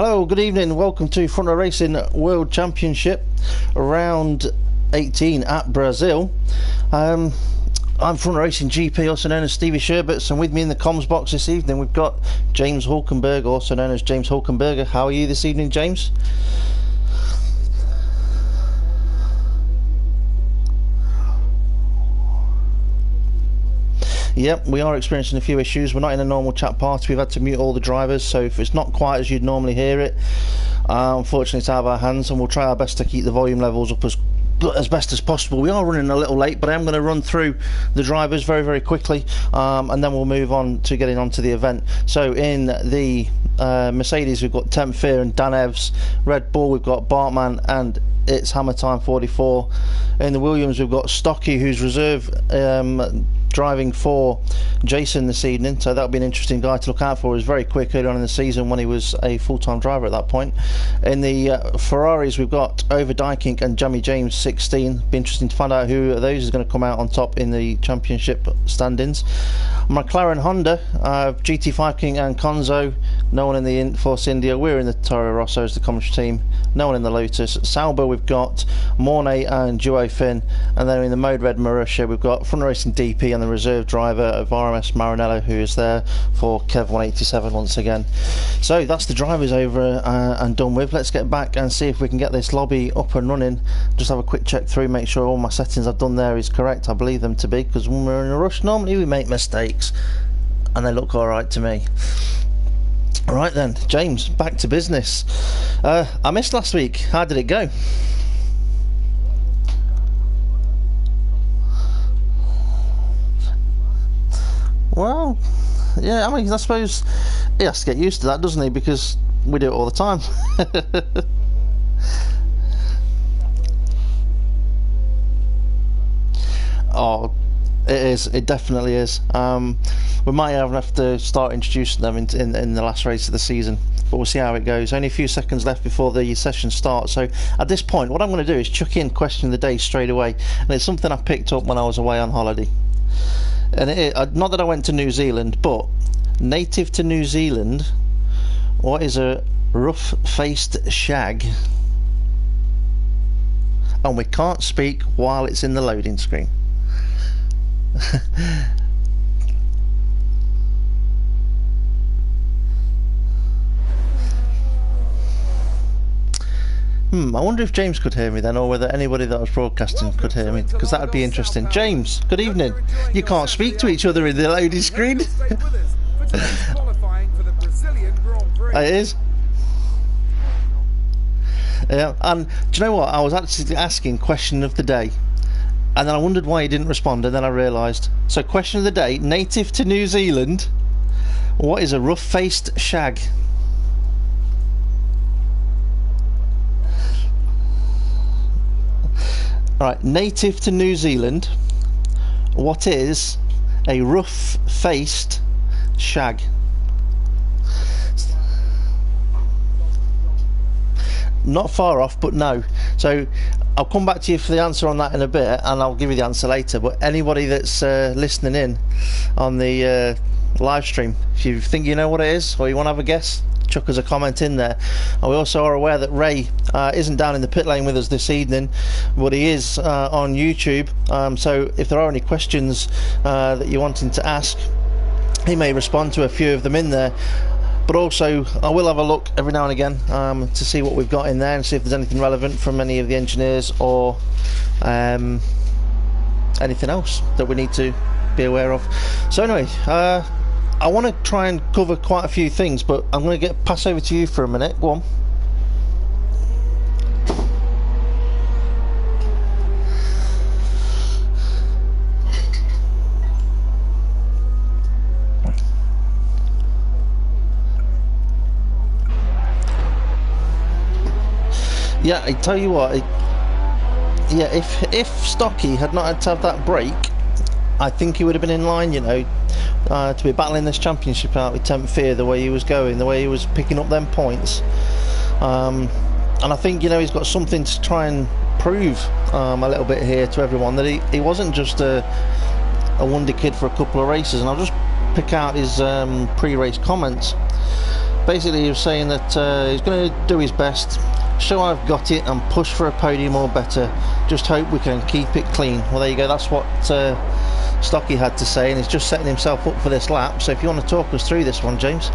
Hello, good evening. Welcome to Front Row Racing World Championship round 18 at Brazil. I'm Front Row Racing GP, also known as Stevie Sherbets, and with me in the comms box this evening we've got James-Hulkenberg, also known as James Hulkenberger. How are you this evening, James? Yep, we are experiencing a few issues. We're not in a normal chat party. We've had to mute all the drivers, so if it's not quite as you'd normally hear it, unfortunately it's out of our hands, and we'll try our best to keep the volume levels up as best as possible. We are running a little late, but I am going to run through the drivers very quickly, and then we'll move on to getting onto the event. So in the Mercedes we've got Temp Fear and Dan Evs. Red Bull we've got Bartman and it's Hammer Time 44. In the Williams we've got Stocky, who's reserve driving for Jason this evening, so that'll be an interesting guy to look out for. He was very quick early on in the season when he was a full-time driver at that point. In the Ferraris we've got Over Dykink and Jamie James 16. Be interesting to find out who of those is going to come out on top in the championship standings. McLaren Honda, GT5 King and Konzo, no one in the Force India. We're in the Toro Rosso as the commentary team, no one in the Lotus. Sauber we've got Mornay and Duo Finn, and then in the Mode Red Marussia we've got Front Row Racing DP and the reserve driver of RMS Maranello, who is there for Kev 187 once again. So that's the drivers over and done with. Let's get back and see if we can get this lobby up and running. Just have a quick check through, make sure all my settings I've done there is correct. I believe them to be, because when we're in a rush normally we make mistakes and they look alright to me. Right then, James, back to business. I missed last week. How did it go? Well, yeah, I mean, I suppose he has to get used to that, doesn't he? Because we do it all the time. Oh, it is. It definitely is. We might have to start introducing them in the last race of the season, but we'll see how it goes. Only a few seconds left before the session starts, so at this point what I'm going to do is chuck in question of the day straight away, and it's something I picked up when I was away on holiday. And not that I went to New Zealand, but native to New Zealand, what is a rough-faced shag? And we can't speak while it's in the loading screen. I wonder if James could hear me then, or whether anybody that was broadcasting could hear me, because that would be interesting. James, good evening. You can't speak to each other in the loading screen. It is. Yeah, and do you know what? I was actually asking question of the day, and then I wondered why he didn't respond, and then I realised. So question of the day, native to New Zealand, what is a rough-faced shag? Right, native to New Zealand, what is a rough-faced shag? Not far off, but no. So I'll come back to you for the answer on that in a bit, and I'll give you the answer later. But anybody that's listening in on the live stream, if you think you know what it is, or you want to have a guess, chuck us a comment in there. And we also are aware that Ray isn't down in the pit lane with us this evening, but he is on YouTube, so if there are any questions that you're wanting to ask, he may respond to a few of them in there. But also I will have a look every now and again to see what we've got in there and see if there's anything relevant from any of the engineers, or anything else that we need to be aware of. So anyway, I want to try and cover quite a few things, but I'm going to pass over to you for a minute. Go on. Yeah, I tell you what, yeah, if Stocky had not had to have that break, I think he would have been in line, you know, to be battling this championship out with Temp Fear, the way he was going, the way he was picking up them points. And I think, you know, he's got something to try and prove a little bit here to everyone, that he wasn't just a wonder kid for a couple of races. And I'll just pick out his pre-race comments. Basically he was saying that he's going to do his best, show I've got it and push for a podium or better, just hope we can keep it clean. Well, there you go, that's what Stocky had to say, and he's just setting himself up for this lap. So if you want to talk us through this one, James.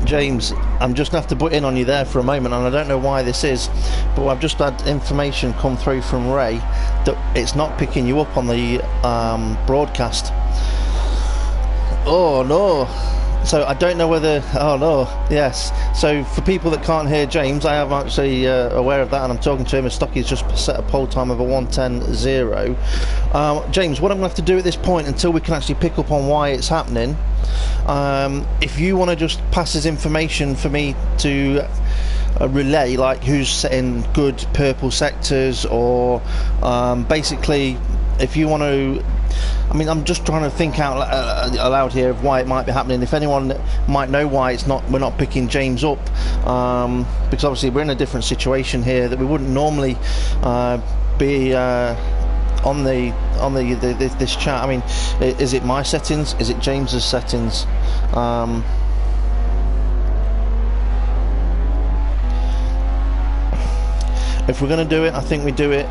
James, I'm just going to have to butt in on you there for a moment, and I don't know why this is, but I've just had information come through from Ray that it's not picking you up on the broadcast. Oh no. So I don't know whether... Oh no, yes. So for people that can't hear James, I am actually aware of that, and I'm talking to him as Stocky's just set a pole time of a 1:10.0. James, what I'm going to have to do at this point, until we can actually pick up on why it's happening, if you want to just pass his information for me to relay, like who's setting good purple sectors, or basically if you want to... I mean, I'm just trying to think out aloud here of why it might be happening. If anyone might know why we're not picking James up, because obviously we're in a different situation here that we wouldn't normally be on this chat. I mean, is it my settings? Is it James's settings? If we're going to do it, I think we do it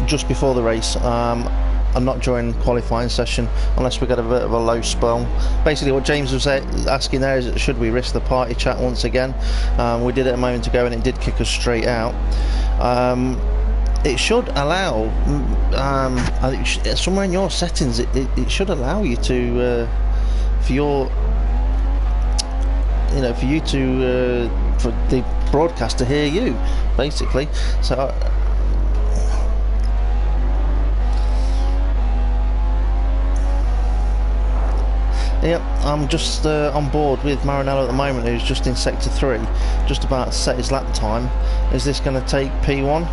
just before the race. And not during qualifying session, unless we get a bit of a low spell. Basically what James was asking there is, should we risk the party chat once again? We did it a moment ago and it did kick us straight out. It should allow, I think somewhere in your settings, it should allow you to, for the broadcast to hear you, basically. So. Yep, I'm just on board with Maranello at the moment, who's just in sector 3, just about to set his lap time. Is this going to take P1?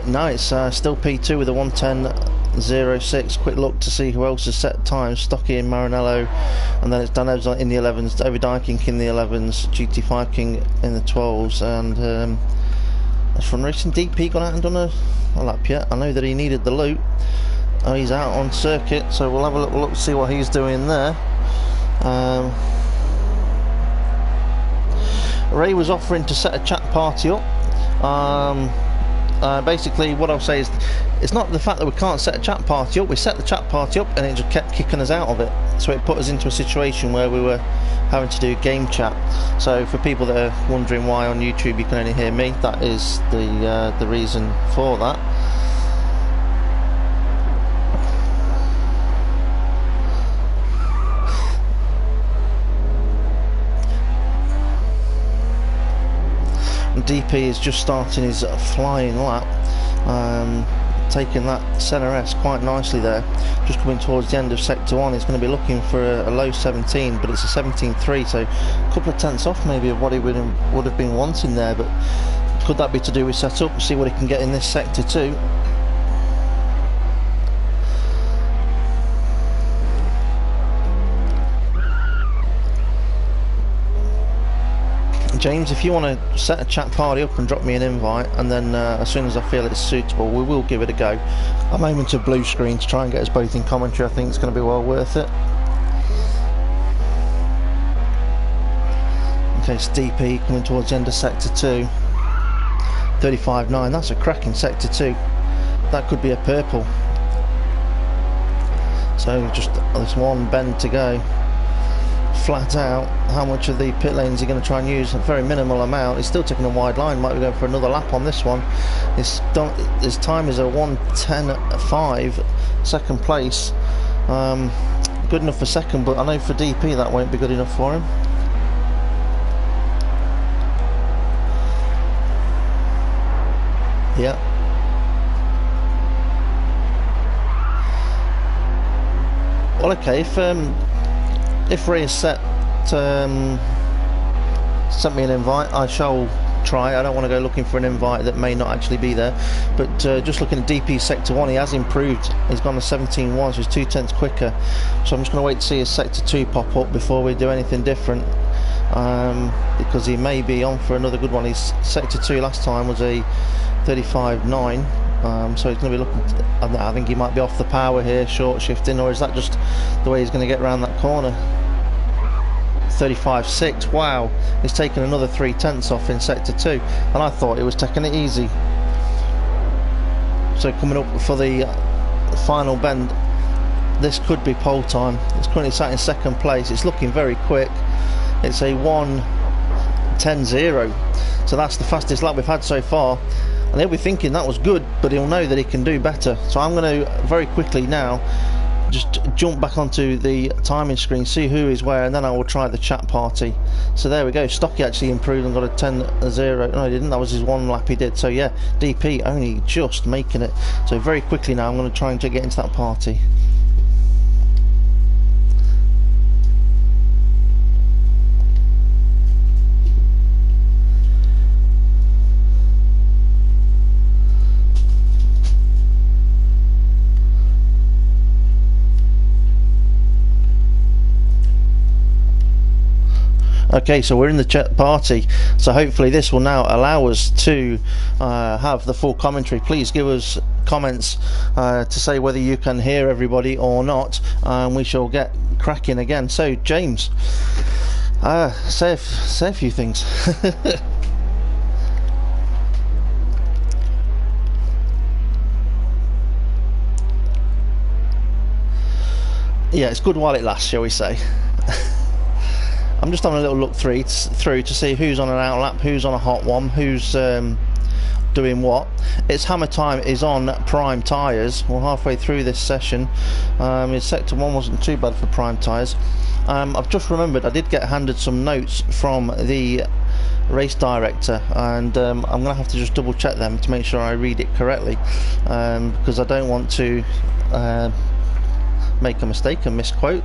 No, it's still P2 with a 1:10.06. Quick look to see who else has set times. Stocky and Maranello, and then it's Dan Evans in the 11s, Overdye King in the 11s, GT5 King in the 12s, and has Fun Racing DP gone out and done a lap yet? I know that he needed the loot. Oh, he's out on circuit, so we'll have a little look to see what he's doing there. Ray was offering to set a chat party up. Basically what I'll say is, it's not the fact that we can't set a chat party up. We set the chat party up and it just kept kicking us out of it, so it put us into a situation where we were having to do game chat. So for people that are wondering why on YouTube you can only hear me, that is the reason for that. DP is just starting his flying lap, taking that centre S quite nicely there, just coming towards the end of sector 1. He's going to be looking for a low 17, but it's a 17.3, so a couple of tenths off maybe of what he would have been wanting there. But could that be to do with setup? See what he can get in this sector 2. James, if you want to set a chat party up and drop me an invite, and then as soon as I feel it's suitable, we will give it a go. I'm aiming to blue screen to try and get us both in commentary. I think it's going to be well worth it. Okay, it's DP coming towards the end of sector 2. 35.9, that's a cracking sector 2. That could be a purple. So just this one bend to go. flat out how much of the pit lanes are going to try and use. A very minimal amount. He's still taking a wide line. Might be going for another lap on this one. His time is a 1:10.5, second place. Good enough for second, but I know for DP that won't be good enough for him. Yeah. Well, okay. If Ray has sent me an invite, I shall try. I don't want to go looking for an invite that may not actually be there. But just looking at DP Sector 1, he has improved. He's gone to 17.1, so he's 2/10 quicker. So I'm just going to wait to see his Sector 2 pop up before we do anything different. Because he may be on for another good one. His Sector 2 last time was a 35.9. So he's going to be looking I think he might be off the power here, short shifting, or is that just the way he's going to get around that corner? 35.6. Wow, he's taken another 3/10 off in Sector 2, and I thought he was taking it easy. So coming up for the final bend, this could be pole time. It's currently sat in second place. It's looking very quick. It's a 1:10.0, so that's the fastest lap we've had so far. And he'll be thinking that was good, but he'll know that he can do better. So I'm going to very quickly now just jump back onto the timing screen, see who is where, and then I will try the chat party. So there we go. Stocky actually improved and got a 10.0. No, he didn't. That was his one lap he did. So yeah, DP only just making it. So very quickly now I'm going to try and get into that party. Okay, so we're in the chat party, so hopefully this will now allow us to have the full commentary. Please give us comments to say whether you can hear everybody or not, and we shall get cracking again. So James, say a few things. Yeah, it's good while it lasts, shall we say. I'm just having a little look through to see who's on an out lap, who's on a hot one, who's doing what. It's Hammer Time is on prime tyres. We're halfway through this session. His Sector 1 wasn't too bad for prime tyres. I've just remembered I did get handed some notes from the race director, and I'm going to have to just double check them to make sure I read it correctly, because I don't want to make a mistake and misquote.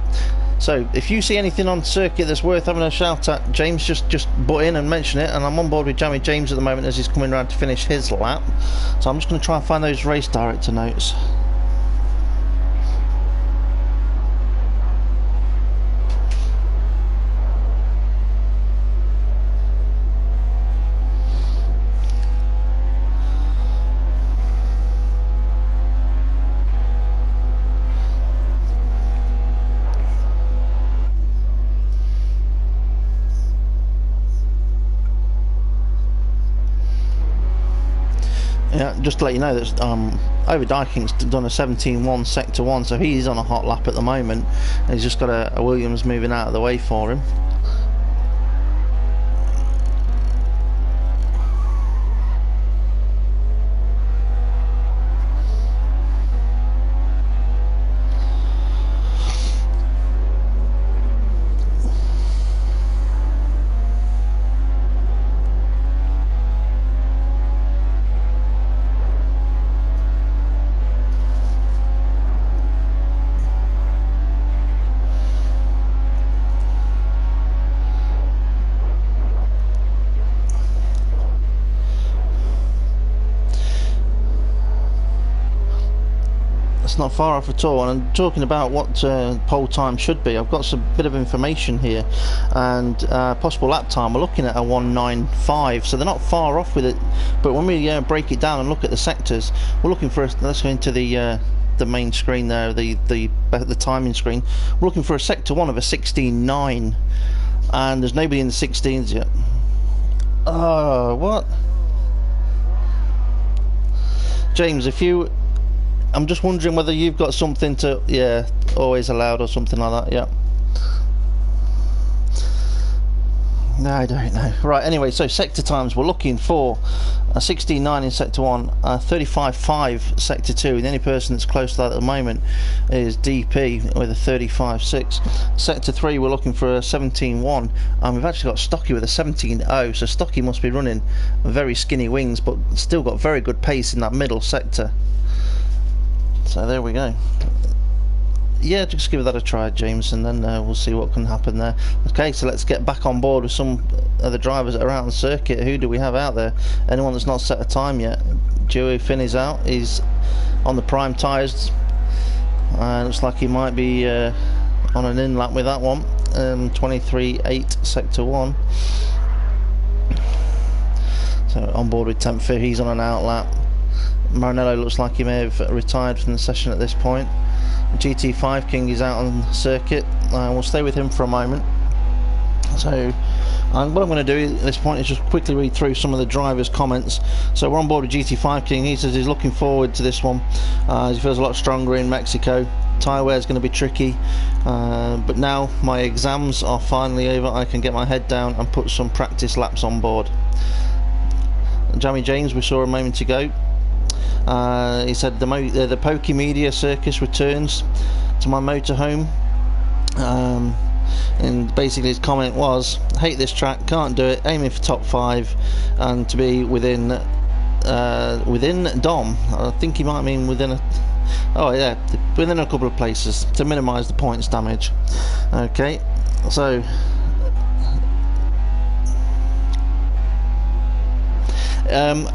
So if you see anything on circuit that's worth having a shout at, James, just butt in and mention it. And I'm on board with Jammy James at the moment as he's coming around to finish his lap, so I'm just going to try and find those race director notes. Yeah, just to let you know that Overdyking's done a 17.1 Sector 1, so he's on a hot lap at the moment. He's just got a Williams moving out of the way for him. It's not far off at all, and I'm talking about what pole time should be. I've got some bit of information here, and possible lap time, we're looking at a 1:9.5, so they're not far off with it. But when we break it down and look at the sectors, we're looking for let's go into the main screen there, the timing screen. We're looking for a Sector 1 of a 16.9, and there's nobody in the 16s yet. Oh, what? James, I'm just wondering whether you've got something to, yeah, always allowed or something like that, yeah. No, I don't know. Right, anyway, so sector times, we're looking for a 16.9 in Sector 1, a 35.5 Sector 2, and the only person that's close to that at the moment is DP with a 35.6. Sector 3, we're looking for a 17.1, and we've actually got Stocky with a 17.0, so Stocky must be running very skinny wings, but still got very good pace in that middle sector. So there we go. Yeah, just give that a try, James, and then we'll see what can happen there. Okay, so let's get back on board with some of the drivers that are out on circuit. Who do we have out there? Anyone that's not set a time yet? Joey Finn is out. He's on the prime tyres. Looks like he might be on an in lap with that one. 23.8 Sector 1. So on board with Temp Fear, he's on an out lap. Maranello looks like he may have retired from the session at this point. GT5 King is out on circuit. We'll stay with him for a moment. So what I'm going to do at this point is just quickly read through some of the drivers' comments. So we're on board with GT5 King. He says he's looking forward to this one. He feels a lot stronger in Mexico. Tyre wear is going to be tricky, but now my exams are finally over. I can get my head down and put some practice laps on board. Jamie James, we saw a moment ago. He said the Pokey Media Circus returns to my motorhome, and basically his comment was, hate this track, can't do it, aiming for top 5 and to be within Dom. I think he might mean within a couple of places to minimise the points damage. Okay, so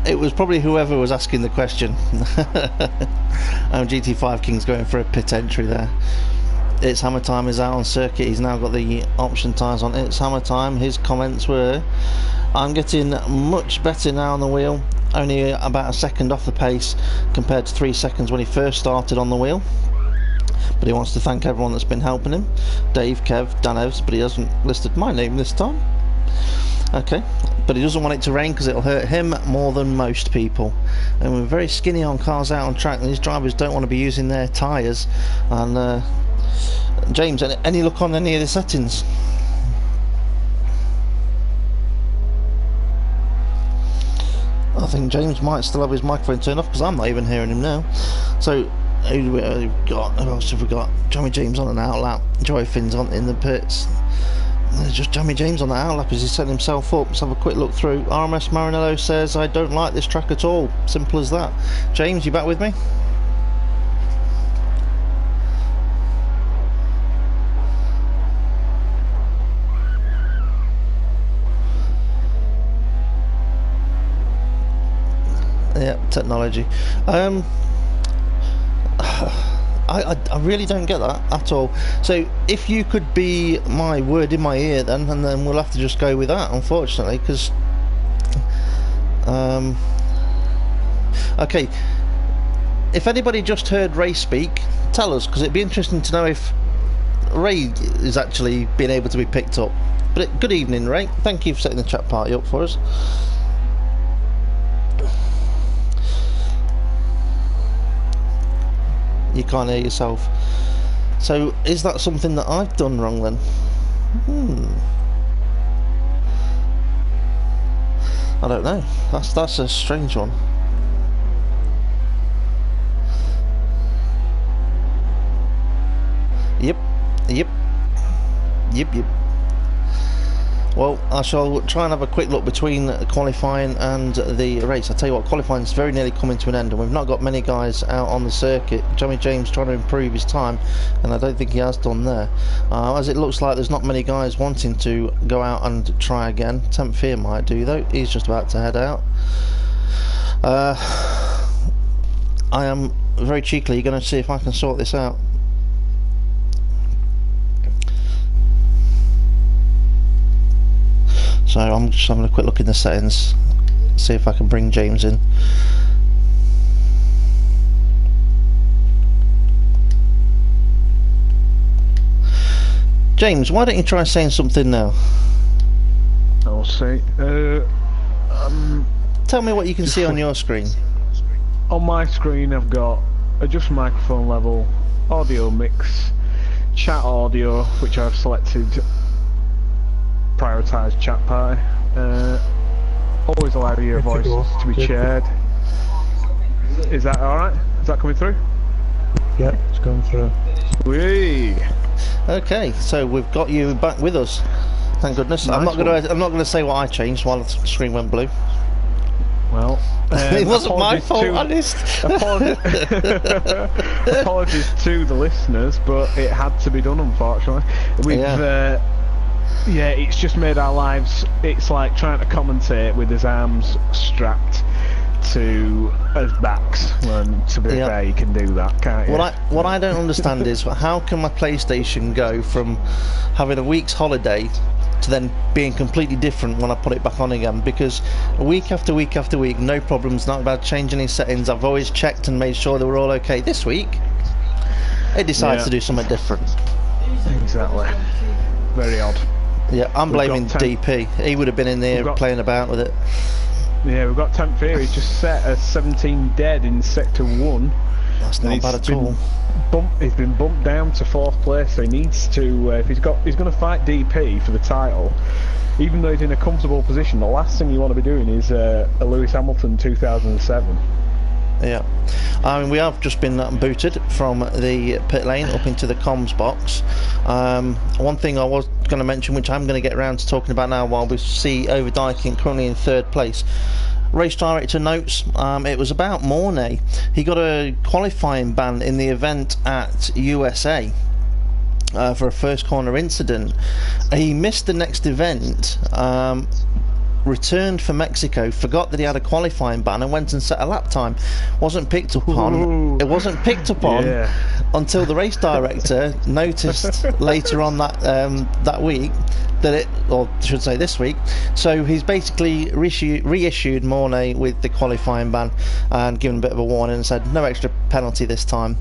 it was probably whoever was asking the question. GT5 King's going for a pit entry there. It's Hammer Time is out on circuit. He's now got the option tyres on. It's Hammer Time. His comments were, I'm getting much better now on the wheel, only about a second off the pace compared to 3 seconds when he first started on the wheel. But he wants to thank everyone that's been helping him. Dave, Kev, Dan Evs, but he hasn't listed my name this time. Okay, but he doesn't want it to rain because it'll hurt him more than most people. And we're very skinny on cars out on track, and these drivers don't want to be using their tyres. And James, any look on any of the settings? I think James might still have his microphone turned off because I'm not even hearing him now. So who else have we got? Johnny James on an out lap. Joy Finn's on in the pits. There's just Jamie James on the out lap as he's setting himself up. Let's have a quick look through. RMS Maranello says, I don't like this track at all. Simple as that. James, you back with me? Yeah, technology. I really don't get that at all. So if you could be my word in my ear then, and then we'll have to just go with that, unfortunately, because okay, if anybody just heard Ray speak, tell us, because it'd be interesting to know if Ray is actually being able to be picked up. But good evening, Ray. Thank you for setting the chat party up for us. You can't hear yourself. So is that something that I've done wrong then? I don't know. That's a strange one. Yep. Well, I shall try and have a quick look between qualifying and the race. I tell you what, qualifying is very nearly coming to an end, and we've not got many guys out on the circuit. Johnny James trying to improve his time, and I don't think he has done there. As it looks like there's not many guys wanting to go out and try again. Temp Fear might do though. He's just about to head out. I am very cheekily going to see if I can sort this out. So I'm just having a quick look in the settings, see if I can bring James in. James, why don't you try saying something now? I'll say. Tell me what you can see on your screen. On my screen I've got adjust microphone level, audio mix, chat audio, which I've selected prioritise chat party. Always allow your voices to be shared. Is that alright? Is that coming through? Yeah, it's going through. Whee! Okay, so we've got you back with us. Thank goodness. Nice I'm not gonna say what I changed while the screen went blue. Well, it wasn't my fault, honest. Apologies to the listeners, but it had to be done, unfortunately. Yeah, it's just made our lives. It's like trying to commentate with his arms strapped to his backs. When, to be fair, you can do that, can't you? What I don't understand is how can my PlayStation go from having a week's holiday to then being completely different when I put it back on again? Because week after week after week, no problems, not about changing any settings. I've always checked and made sure they were all okay. This week, it decides to do something different. Exactly. Very odd. Yeah, I'm blaming DP. He would have been in there playing about with it. Yeah, we've got Temp Fear. He's just set as 17 dead in Sector 1. That's not bad at all. He's been bumped down to 4th place, so he needs to, if he's going to fight DP for the title, even though he's in a comfortable position, the last thing you want to be doing is a Lewis Hamilton 2007. Yeah, I mean, we have just been booted from the pit lane up into the comms box. One thing I was going to mention, which I'm going to get around to talking about now, while we see Overdyking currently in 3rd place. Race director notes, it was about Mornay. He got a qualifying ban in the event at USA for a first corner incident. He missed the next event, returned for Mexico, forgot that he had a qualifying ban and went and set a lap time. Wasn't picked up on. It wasn't picked up on until the race director noticed later on that week that it, or I should say this week. So he's basically reissued Mornay with the qualifying ban and given a bit of a warning and said no extra penalty this time.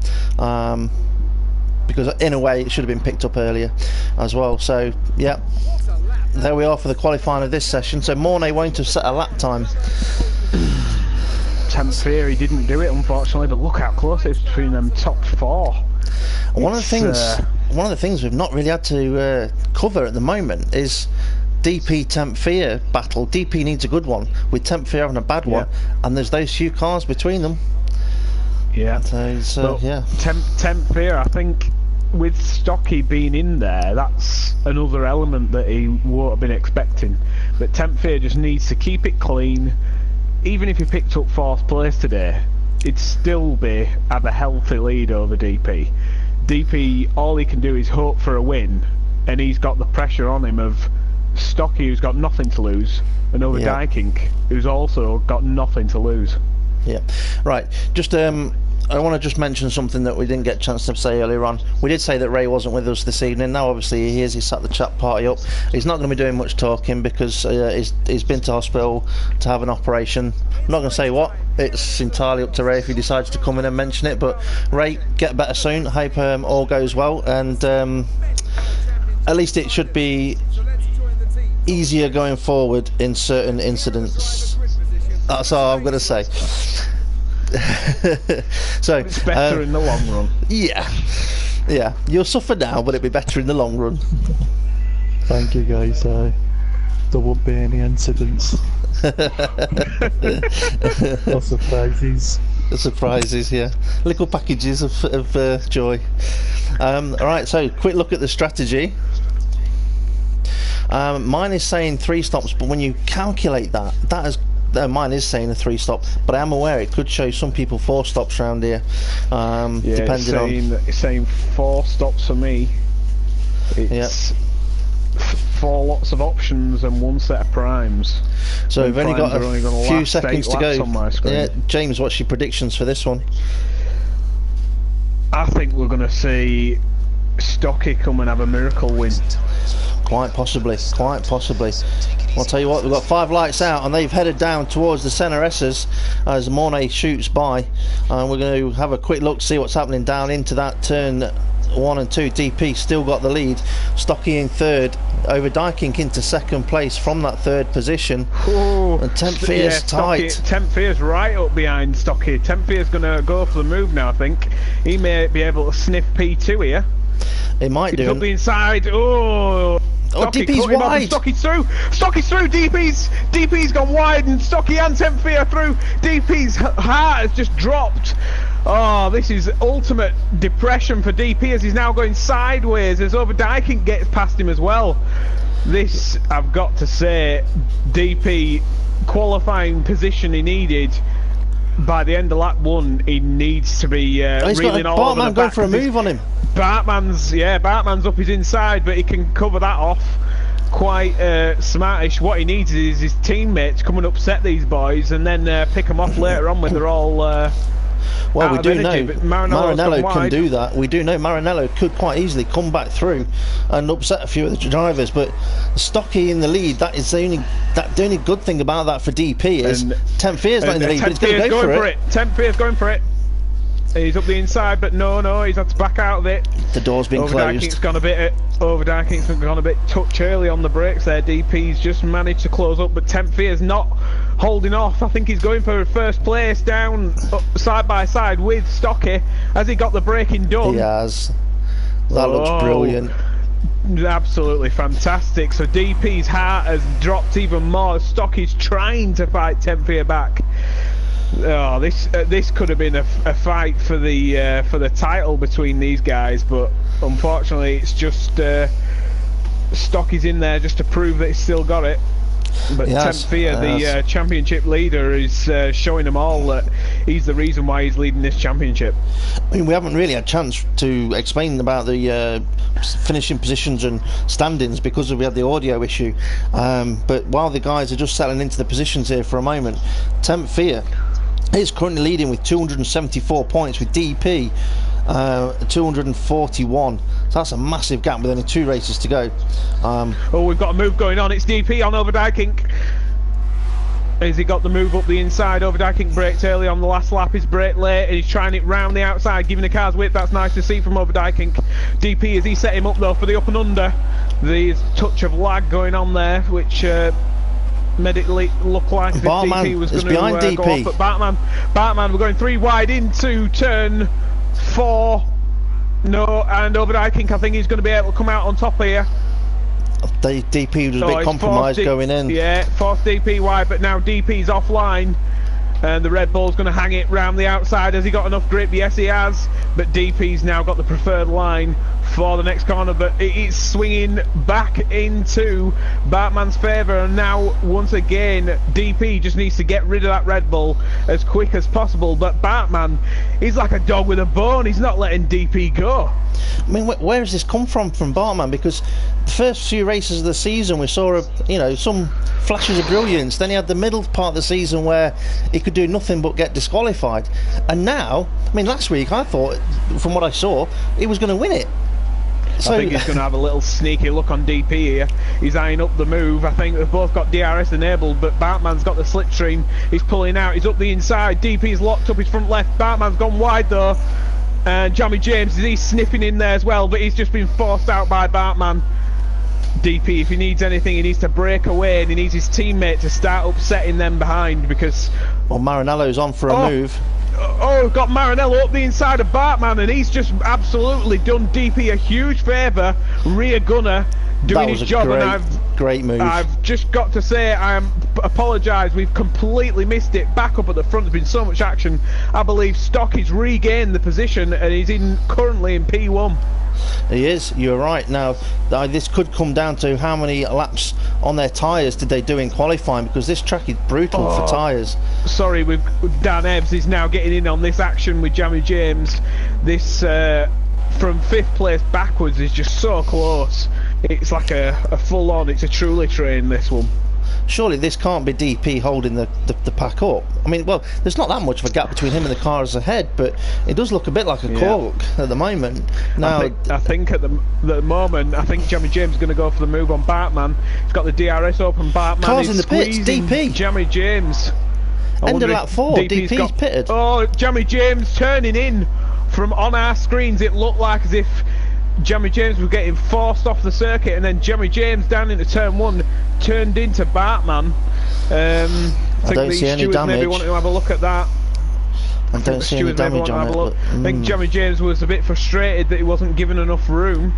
Because in a way it should have been picked up earlier as well. So yeah, there we are for the qualifying of this session. So Mornay won't have set a lap time. Temp Fear, he didn't do it unfortunately, but look how close it is between them top 4. One of the things we've not really had to cover at the moment is DP Temp Fear battle. DP needs a good one, with Temp Fear having a bad one, and there's those few cars between them. Yeah. So yeah. Temp Fear, I think, with Stocky being in there, that's another element that he won't have been expecting. But Temp Fear just needs to keep it clean. Even if he picked up 4th place today, it'd still have a healthy lead over DP. DP, all he can do is hope for a win, and he's got the pressure on him of Stocky, who's got nothing to lose, and over Dyking, who's also got nothing to lose. Yeah, right. Just I want to just mention something that we didn't get a chance to say earlier on. We did say that Ray wasn't with us this evening. Now obviously he is. He sat the chat party up. He's not going to be doing much talking because he's been to hospital to have an operation. I'm not going to say what. It's entirely up to Ray if he decides to come in and mention it. But Ray, get better soon. Hope all goes well, and at least it should be easier going forward in certain incidents. That's all I'm going to say. So it's better in the long run. Yeah, you'll suffer now, but it'll be better in the long run. Thank you, guys. There won't be any incidents. No surprises. Yeah, little packages of joy. Alright, so quick look at the strategy. Mine is saying 3 stops, but when you calculate that is mine is saying a 3 stop, but I am aware it could show some people 4 stops around here. Depending it's saying 4 stops for me. It's 4 lots of options and 1 set of primes. So we've only got a few seconds to go. On my screen. Yeah, James, what's your predictions for this one? I think we're going to see Stocky come and have a miracle win. Quite possibly. I'll tell you what, we've got 5 lights out and they've headed down towards the centre S's as Mornay shoots by, and we're going to have a quick look to see what's happening down into that turn 1 and 2. DP still got the lead, Stocky in 3rd, Overdyking into 2nd place from that 3rd position. And Temp Fear's tight. Temp Fear's right up behind Stocky. Temp Fear's going to go for the move now, I think. He may be able to sniff P2 here. It might do. Could be inside. Oh! Oh, DP's wide. Stocky's through. Stocky's through. DP's gone wide, and Stocky and Tempfear through. DP's heart has just dropped. Oh, this is ultimate depression for DP as he's now going sideways as Overdyking gets past him as well. This, I've got to say, DP qualifying position he needed. By the end of lap 1, he needs to be reeling all over the back. Bartman going for a move on him. Bartman's up his inside, but he can cover that off quite smartish. What he needs is his teammates come and upset these boys, and then pick them off later on when they're all. Well, we do know Maranello can do that. We do know Maranello could quite easily come back through and upset a few of the drivers, but Stocky in the lead, that is the only good thing about that for DP is Tempfear's not in the lead, but he's going to go for it. Tempfear's going for it. He's up the inside, but no, he's had to back out of it. The door's been closed. Overdyking's gone a bit touch early on the brakes there. DP's just managed to close up, but Tempfear's not holding off. I think he's going for first place down side by side with Stocky. Has he got the braking done? He has. That looks brilliant. Absolutely fantastic. So DP's heart has dropped even more. Stocky's trying to fight Tempfear back. Oh, this could have been a fight for the title between these guys, but unfortunately it's just Stocky's in there just to prove that he's still got it. But Tempfear, the championship leader, is showing them all that he's the reason why he's leading this championship. I mean, we haven't really had a chance to explain about the finishing positions and standings because we had the audio issue. But while the guys are just settling into the positions here for a moment, Tempfear is currently leading with 274 points, with DP 241. So that's a massive gap with only 2 races to go. Oh, we've got a move going on. It's DP on Overdyking. Has he got the move up the inside? Overdyking braked early on the last lap. He's braked late and he's trying it round the outside, giving the cars width. That's nice to see from Overdyking. DP, as he set him up though for the up and under. There's a touch of lag going on there, which made it look like as if DP was going to go off. But Bartman, we're going 3 wide into turn 4. No, and Overdyking, I think he's going to be able to come out on top here. DP was a bit compromised going in. Yeah, forced DP wide, but now DP's offline. And the Red Bull's going to hang it round the outside. Has he got enough grip? Yes, he has. But DP's now got the preferred line for the next corner. But it's swinging back into Bartman's favour. And now, once again, DP just needs to get rid of that Red Bull as quick as possible. But Bartman, he's like a dog with a bone. He's not letting DP go. I mean, where has this come from Bartman? Because the first few races of the season we saw, some flashes of brilliance. Then he had the middle part of the season where he could do nothing but get disqualified. And now, I mean, last week I thought, from what I saw, he was going to win it. So, I think he's going to have a little sneaky look on DP here. He's eyeing up the move. I think they've both got DRS enabled, but Bartman's got the slipstream. He's pulling out. He's up the inside. DP's locked up his front left. Bartman's gone wide though. And JAMES, he's sniffing in there as well, but he's just been forced out by Bartman. DP, if he needs anything, he needs to break away, and he needs his teammate to start upsetting them behind, because... Well, Maranello's on for a move. We've got Maranello up the inside of Bartman, and he's just absolutely done DP a huge favour. Rear gunner doing his job, and great move. I've just got to say, I apologise, we've completely missed it. Back up at the front, there's been so much action. I believe Stocky's regained the position, and he's currently in P1. He is, you're right. Now, this could come down to how many laps on their tyres did they do in qualifying, because this track is brutal for tyres. Sorry, Dan Ebbs is now getting in on this action with James. This, from 5th place backwards, is just so close. It's like a full-on, it's a truly train, this one. Surely this can't be DP holding the pack up. I mean, well, there's not that much of a gap between him and the cars ahead, but it does look a bit like a cork at the moment. Now, I think at the moment, I think James is going to go for the move on Bartman. He's got the DRS open. Bartman cars in the pits. DP. James. End of lap 4. DP's pitted. Oh, James turning in from on our screens. It looked like as if James was getting forced off the circuit, and then James down into turn 1 turned into Bartman. I don't see any damage. Maybe want to have a look at that. I don't see any damage on it. I think James was a bit frustrated that he wasn't given enough room.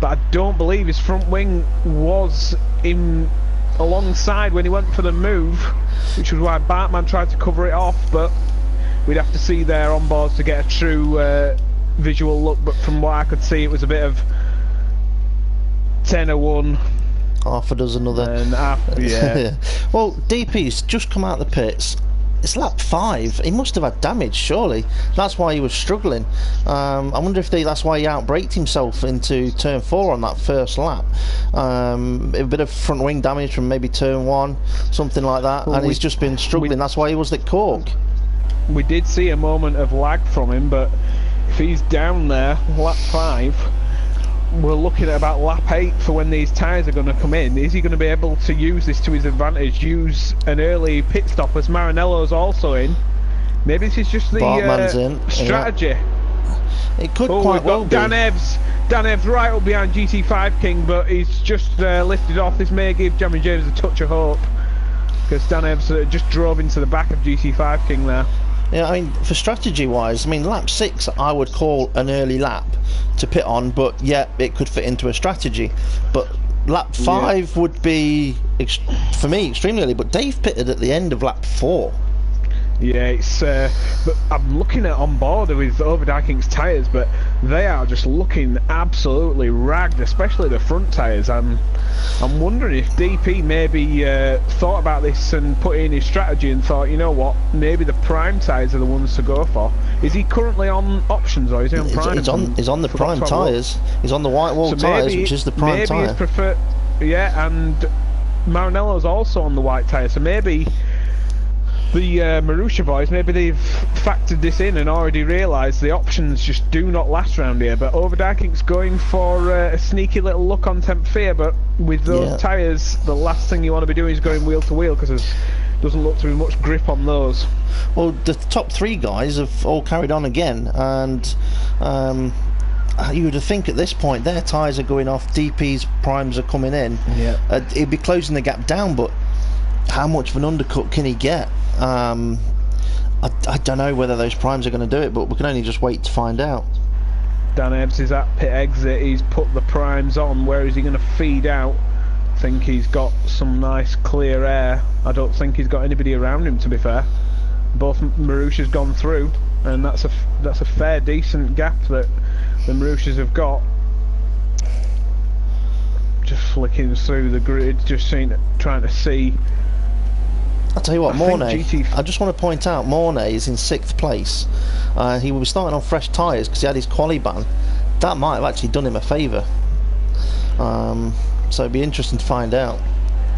but I don't believe his front wing was in alongside when he went for the move, which was why Bartman tried to cover it off, but we'd have to see there on boards to get a true visual look, but from what I could see it was a bit of 10-1. Half a dozen other. And yeah. Well, DP's just come out of the pits. It's lap 5. He must have had damage, surely. That's why he was struggling. I wonder if that's why he outbraked himself into turn 4 on that first lap. A bit of front wing damage from maybe turn 1, something like that, and he's just been struggling. That's why he was at Cork. We did see a moment of lag from him, but if he's down there, lap 5, we're looking at about lap 8 for when these tyres are going to come in. Is he going to be able to use this to his advantage, use an early pit stop as Maranello's also in? Maybe this is just the strategy. Yeah. It could quite well be. Dan Evans right up behind GT5 King, but he's just lifted off. This may give Jamie James a touch of hope, because Dan Evans just drove into the back of GT5 King there. Yeah, I mean, for strategy wise, I mean, lap 6 I would call an early lap to pit on, but yeah, it could fit into a strategy. But lap 5 would be, for me, extremely early, but Dave pitted at the end of lap 4. Yeah, it's but I'm looking at on board with Overdyking's tyres, but they are just looking absolutely ragged, especially the front tyres. I'm wondering if DP maybe thought about this and put in his strategy and thought, you know what, maybe the prime tyres are the ones to go for. Is he currently on options, or is he on prime? He's on the prime tyres. He's on the white wall tyres, which is the prime tyre. Yeah, and Maranello's also on the white tyre, so maybe the Marussia boys, maybe they've factored this in and already realised the options just do not last around here. But Overdyking's going for a sneaky little look on Temp Fear, but with those tyres, the last thing you want to be doing is going wheel to wheel, because there doesn't look to be much grip on those. Well, the top 3 guys have all carried on again, and you would think at this point their tyres are going off, DP's primes are coming in. Yeah, he'd be closing the gap down, but how much of an undercut can he get? I don't know whether those primes are going to do it, but we can only just wait to find out. Dan Ebbs is at pit exit. He's put the primes on. Where is he going to feed out? I think he's got some nice clear air. I don't think he's got anybody around him, to be fair. Both Marussia's gone through, and that's a fair decent gap that the Marussias have got. Just flicking through the grid, just trying to see. I'll tell you what, Mornay, I just want to point out, Mornay is in 6th place. He was starting on fresh tyres because he had his quali ban. That might have actually done him a favour. So it'd be interesting to find out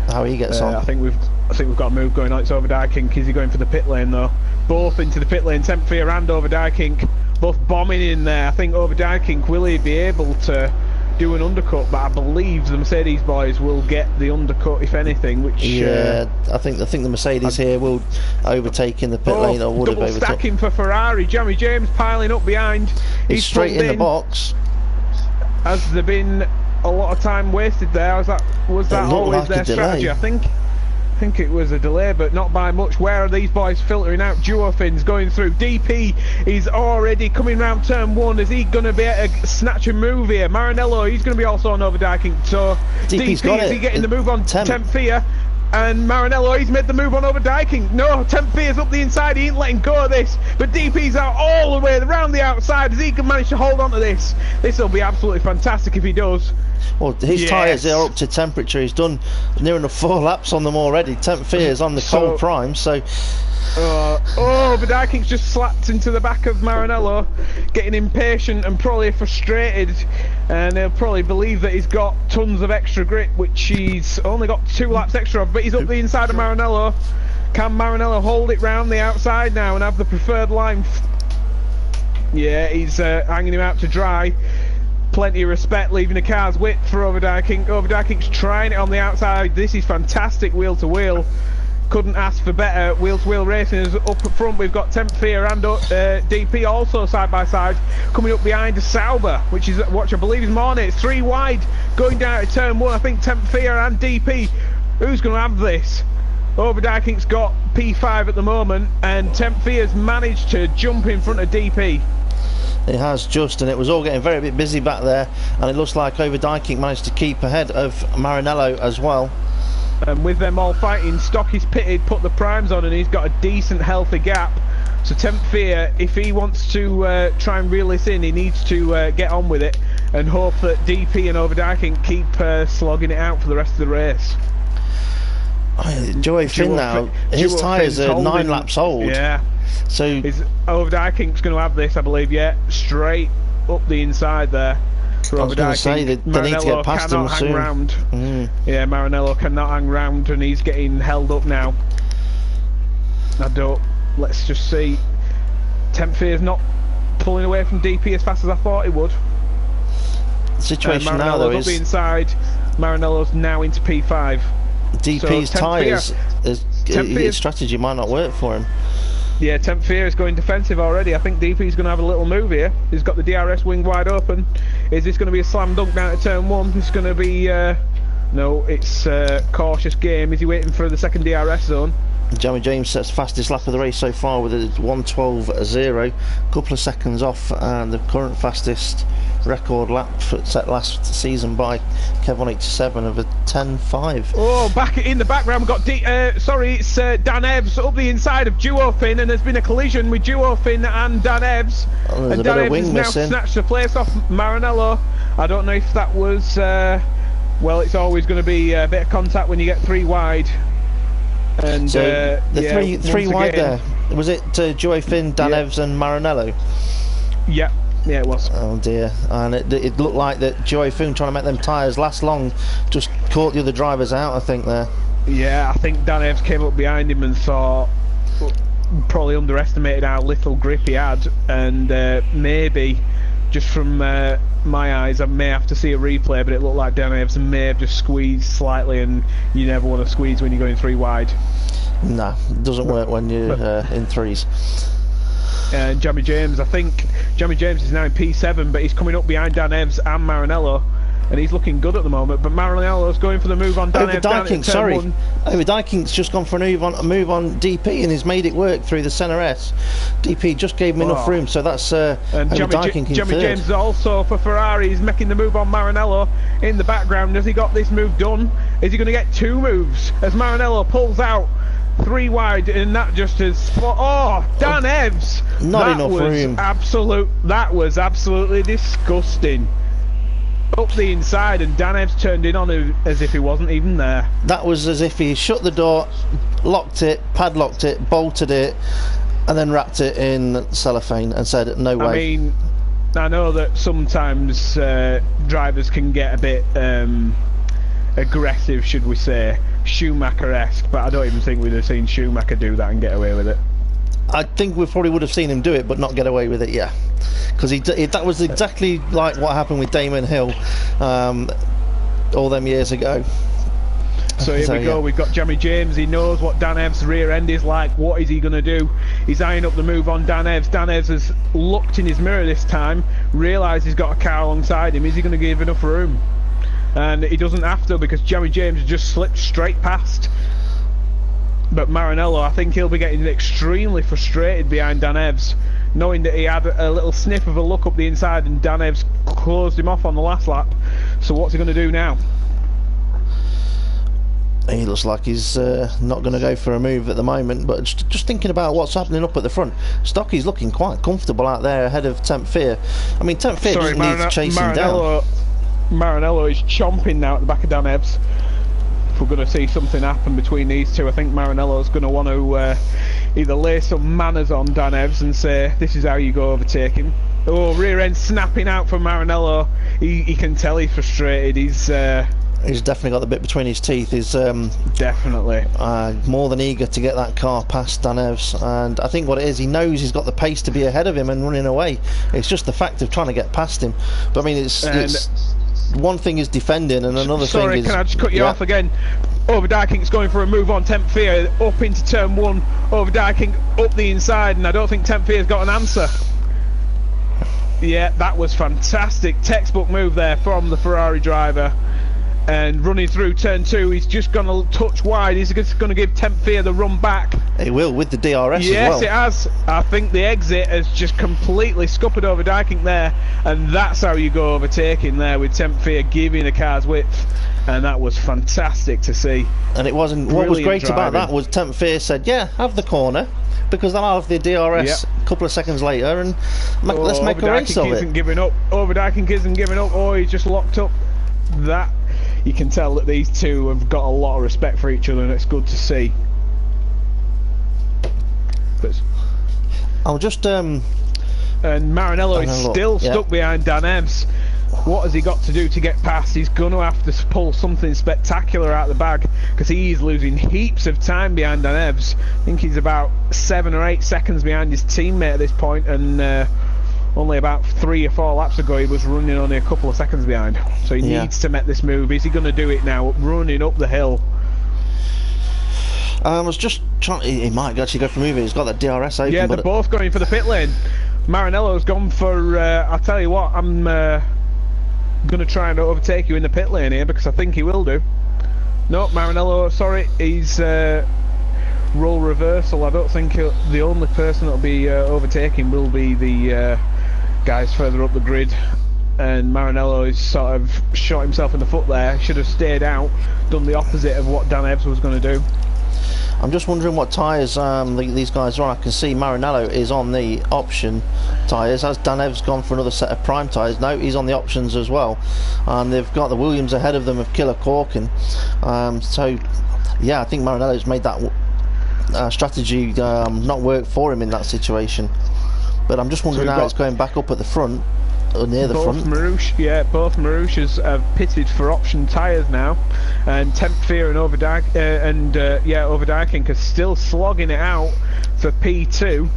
how he gets on. I think we've got a move going on. It's Overdyking. Is he going for the pit lane though? Both into the pit lane. Temp Fear and Overdyking both bombing in there. I think Overdyking, will he be able to do an undercut? But I believe the Mercedes boys will get the undercut if anything, which I think the Mercedes here will overtake in the pit lane, or would have overtaken. Double stacking for Ferrari. Jamie James piling up behind. He's straight in the box. Has there been a lot of time wasted there? Was that always their strategy? I think it was a delay, but not by much. Where are these boys filtering out? Duofins going through. DP is already coming round turn 1. Is he going to be able to snatch a move here? Maranello, he's going to be also on Overdyking. So DP's DP, is he getting the move on Temp Fear? And Maranello, he's made the move on Overdyking. No, Temp Fear's up the inside. He ain't letting go of this. But DP's out all the way around the outside. As he can manage to hold on to this. This will be absolutely fantastic if he does. Well, his tyres are up to temperature. He's done near enough 4 laps on them already. Temp Fear's on the cold prime, so... Overdyking's just slapped into the back of Maranello, getting impatient and probably frustrated, and he'll probably believe that he's got tons of extra grip, which he's only got 2 laps extra of, but he's up the inside of Maranello. Can Maranello hold it round the outside now and have the preferred line? Yeah, he's hanging him out to dry. Plenty of respect, leaving the car's width for Overdyking. Overdyking's trying it on the outside. This is fantastic wheel to wheel. Couldn't ask for better. Wheel to wheel racing is up front. We've got Temp Fear and DP also side by side. Coming up behind Sauber, which is what I believe is Mornay. It's 3 wide going down to turn 1. I think Temp Fear and DP. Who's going to have this? Overdyking's got P5 at the moment, and Temp Fear's managed to jump in front of DP. It has just, and it was all getting very bit busy back there, and it looks like Overdijking managed to keep ahead of Marinello as well. And with them all fighting, Stocky's pitted, put the primes on, and he's got a decent healthy gap. So Temp Fear, if he wants to try and reel this in, he needs to get on with it and hope that DP and Overdijking keep slogging it out for the rest of the race. Joey Finn now, his tyres are 9 laps old. Yeah. So Overdijking's going to have this, I believe, yeah, straight up the inside there. I was going to say that they need to get past him soon. Yeah, Marinello cannot hang round, and he's getting held up now. Let's just see. Temp Fear's not pulling away from DP as fast as I thought he would. The situation now, though, is up the inside. Marinello's now into P5. DP's tyres, his strategy might not work for him. Yeah, Temp Fear is going defensive already. I think DP's going to have a little move here. He's got the DRS wing wide open. Is this going to be a slam dunk down to turn 1? It's going to be... no, it's a cautious game. Is he waiting for the second DRS zone? Jamie James sets fastest lap of the race so far with a 1:12.0, a couple of seconds off, and the current fastest record lap set last season by Kev187 of a 10.5. Oh, back in the background we've got it's Dan Ebbs up the inside of Duo Finn, and there's been a collision with Duo Finn and Dan Ebbs. Oh, and Dan Ebbs has now snatched the place off Marinello. I don't know if that was well, it's always going to be a bit of contact when you get 3 wide. And so the three wide there, was it Joey Finn, Dan Ebbs and Marinello? Yeah, it was. Oh dear, and it looked like that Joey Finn, trying to make them tyres last long, just caught the other drivers out, I think, there. Yeah, I think Dan Ebbs came up behind him and probably underestimated how little grip he had, and maybe just from my eyes, I may have to see a replay, but it looked like Dan Ebbs may have just squeezed slightly, and you never want to squeeze when you're going 3 wide. Nah, it doesn't work when you're in 3s. Jamie James, I think Jamie James is now in P7, but he's coming up behind Dan Ebbs and Marinello, and he's looking good at the moment. But Marinello's going for the move on Dan Ebbs. Overdijking's just gone for a move on DP, and he's made it work through the centre S. DP just gave him enough room, so that's and Jamie James also for Ferrari. He's making the move on Marinello in the background. Has he got this move done? Is he going to get 2 moves as Marinello pulls out 3 wide, and that just is Dan Ebbs. Not enough room. That was absolutely disgusting. Up the inside, and Dan Ebbs turned in on him as if he wasn't even there. That was as if he shut the door, locked it, padlocked it, bolted it, and then wrapped it in cellophane and said, "No way." I mean, I know that sometimes drivers can get a bit aggressive, should we say, Schumacher-esque, but I don't even think we'd have seen Schumacher do that and get away with it. I think we probably would have seen him do it, but not get away with it, yeah. Because that was exactly like what happened with Damon Hill all them years ago. So here we go, we've got Jamie James. He knows what Dan Ebbs' rear end is like. What is he going to do? He's eyeing up the move on Dan Ebbs. Dan Ebbs has looked in his mirror this time, realised he's got a car alongside him. Is he going to give enough room? And he doesn't have to, because Jamie James just slipped straight past. But Marinello, I think he'll be getting extremely frustrated behind Dan Ebbs, knowing that he had a little sniff of a look up the inside and Dan Ebbs closed him off on the last lap. So what's he going to do now? He looks like he's not going to go for a move at the moment, but just thinking about what's happening up at the front, Stocky's looking quite comfortable out there ahead of Temp Fear. I mean, Temp Fear doesn't need to chase him down. Marinello is chomping now at the back of Dan Ebbs. If we're going to see something happen between these two, I think Marinello's going to want to either lay some manners on Dan Ebbs and say, this is how you go overtake him. Oh, rear end snapping out for Marinello. He can tell he's frustrated. He's definitely got the bit between his teeth. He's definitely more than eager to get that car past Dan Ebbs, and I think what it is, he knows he's got the pace to be ahead of him and running away. It's just the fact of trying to get past him. But I mean, it's one thing is defending, and another thing is... Sorry, can I just cut you off again? Overdijking's going for a move on Temp Fear up into turn 1. Overdijking up the inside, and I don't think Temp Fear's got an answer. Yeah, that was fantastic. Textbook move there from the Ferrari driver. And running through turn 2, he's just going to touch wide. He's just going to give Temp Fear the run back. He will with the DRS as well. Yes, it has. I think the exit has just completely scuppered over Dyking there, and that's how you go overtaking there with Temp Fear giving the cars width, and that was fantastic to see. And it wasn't. What was great about that was Temp Fear said, "Yeah, have the corner." Because they'll have the DRS a couple of seconds later, and let's make a race of it. Isn't giving up. Overdyking isn't giving up. Oh, he's just locked up. That you can tell that these two have got a lot of respect for each other, and it's good to see. But I'll just and Maranello is still stuck behind Dan Evans. What has he got to do to get past? He's going to have to pull something spectacular out of the bag, because he's losing heaps of time behind Dan Evans. I think he's about 7 or 8 seconds behind his teammate at this point, and only about 3 or 4 laps ago he was running only a couple of seconds behind. So he needs to make this move. Is he going to do it now, running up the hill? I was just trying. He might actually go for a move. He's got that DRS open. Yeah, they're both going for the pit lane. Maranello's gone for. I'll tell you what, I'm going to try and overtake you in the pit lane here, because I think he will do. No, Maranello, sorry, he's role reversal. I don't think the only person that'll be overtaking will be the guys further up the grid. And Maranello is sort of shot himself in the foot there. Should have stayed out, done the opposite of what Dan Evans was going to do. I'm just wondering what tyres these guys are on. I can see Maranello is on the option tyres. Has Dan Evans gone for another set of prime tyres? No, he's on the options as well. And they've got the Williams ahead of them of Killer Corkin. So, yeah, I think Maranello's made that strategy not work for him in that situation. But I'm just wondering how it's going back up at the front. Or near the front. Both Marouches have pitted for option tyres now, and Temp Fear and Overdyking are still slogging it out for P2.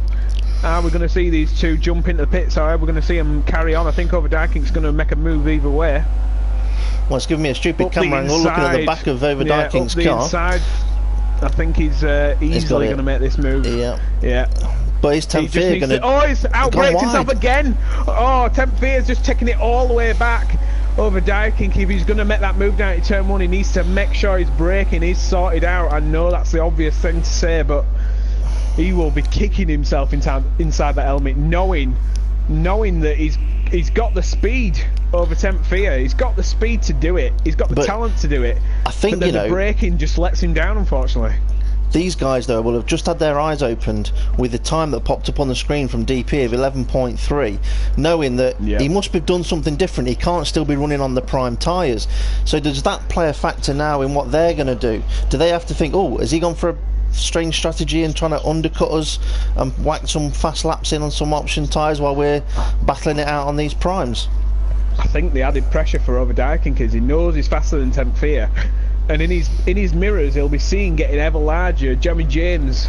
We're going to see these two jump into the pits, or we're going to see them carry on. I think Overdyking's going to make a move either way. Well, it's giving me a stupid camera angle looking at the back of Overdyking's car. Inside, I think he's easily going to make this move. Yeah. But is Temp Fear going to... Oh, he's outbraked himself again! Oh, Temp Fear's just taking it all the way back. Overdyking, if he's going to make that move down to turn 1, he needs to make sure his braking is sorted out. I know that's the obvious thing to say, but he will be kicking himself inside that helmet, knowing that he's got the speed over Temp Fear. He's got the speed to do it. He's got the talent to do it. I think, but then the braking just lets him down, unfortunately. These guys, though, will have just had their eyes opened with the time that popped up on the screen from DP of 11.3, knowing that he must have done something different. He can't still be running on the prime tyres. So does that play a factor now in what they're going to do? Do they have to think, oh, has he gone for a strange strategy and trying to undercut us and whack some fast laps in on some option tyres while we're battling it out on these primes? I think the added pressure for Overdyking is he knows he's faster than Temp Fear. And in his mirrors, he'll be seen getting ever larger. James,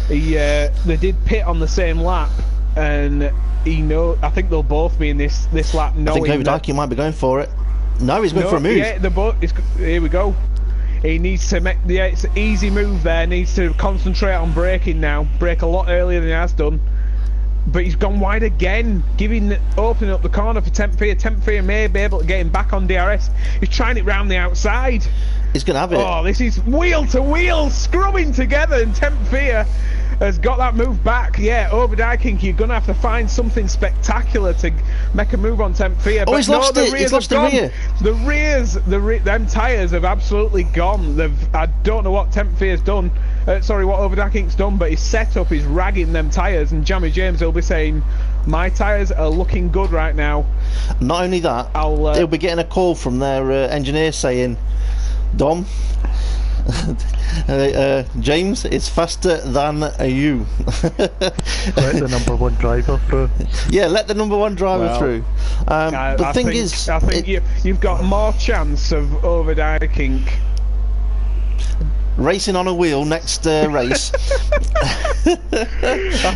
they did pit on the same lap, and I think they'll both be in this lap. I think Overdyking might be going for it. No, he's going for a move. Yeah, here we go. He needs to make it's an easy move there. Needs to concentrate on braking now. Brake a lot earlier than he has done. But he's gone wide again, opening up the corner for Temp Fear. Temp Fear may be able to get him back on DRS. He's trying it round the outside. He's going to have it. Oh, this is wheel to wheel, scrubbing together, and Temp Fear has got that move back. Yeah, Overdyking, you're going to have to find something spectacular to make a move on Temp Fear. Oh, he's lost it. He's lost the rear. The rears, them tyres have absolutely gone. I don't know what Temp Fear's done. What Overdyking's done, but his setup is ragging them tyres, and Jamie James will be saying, my tyres are looking good right now. Not only that, he'll be getting a call from their engineer saying, Dom, James is faster than you. Let the number 1 driver through. Yeah, let the number 1 driver through. The thing is, I think you've got more chance of Overdyking racing on a wheel next race. I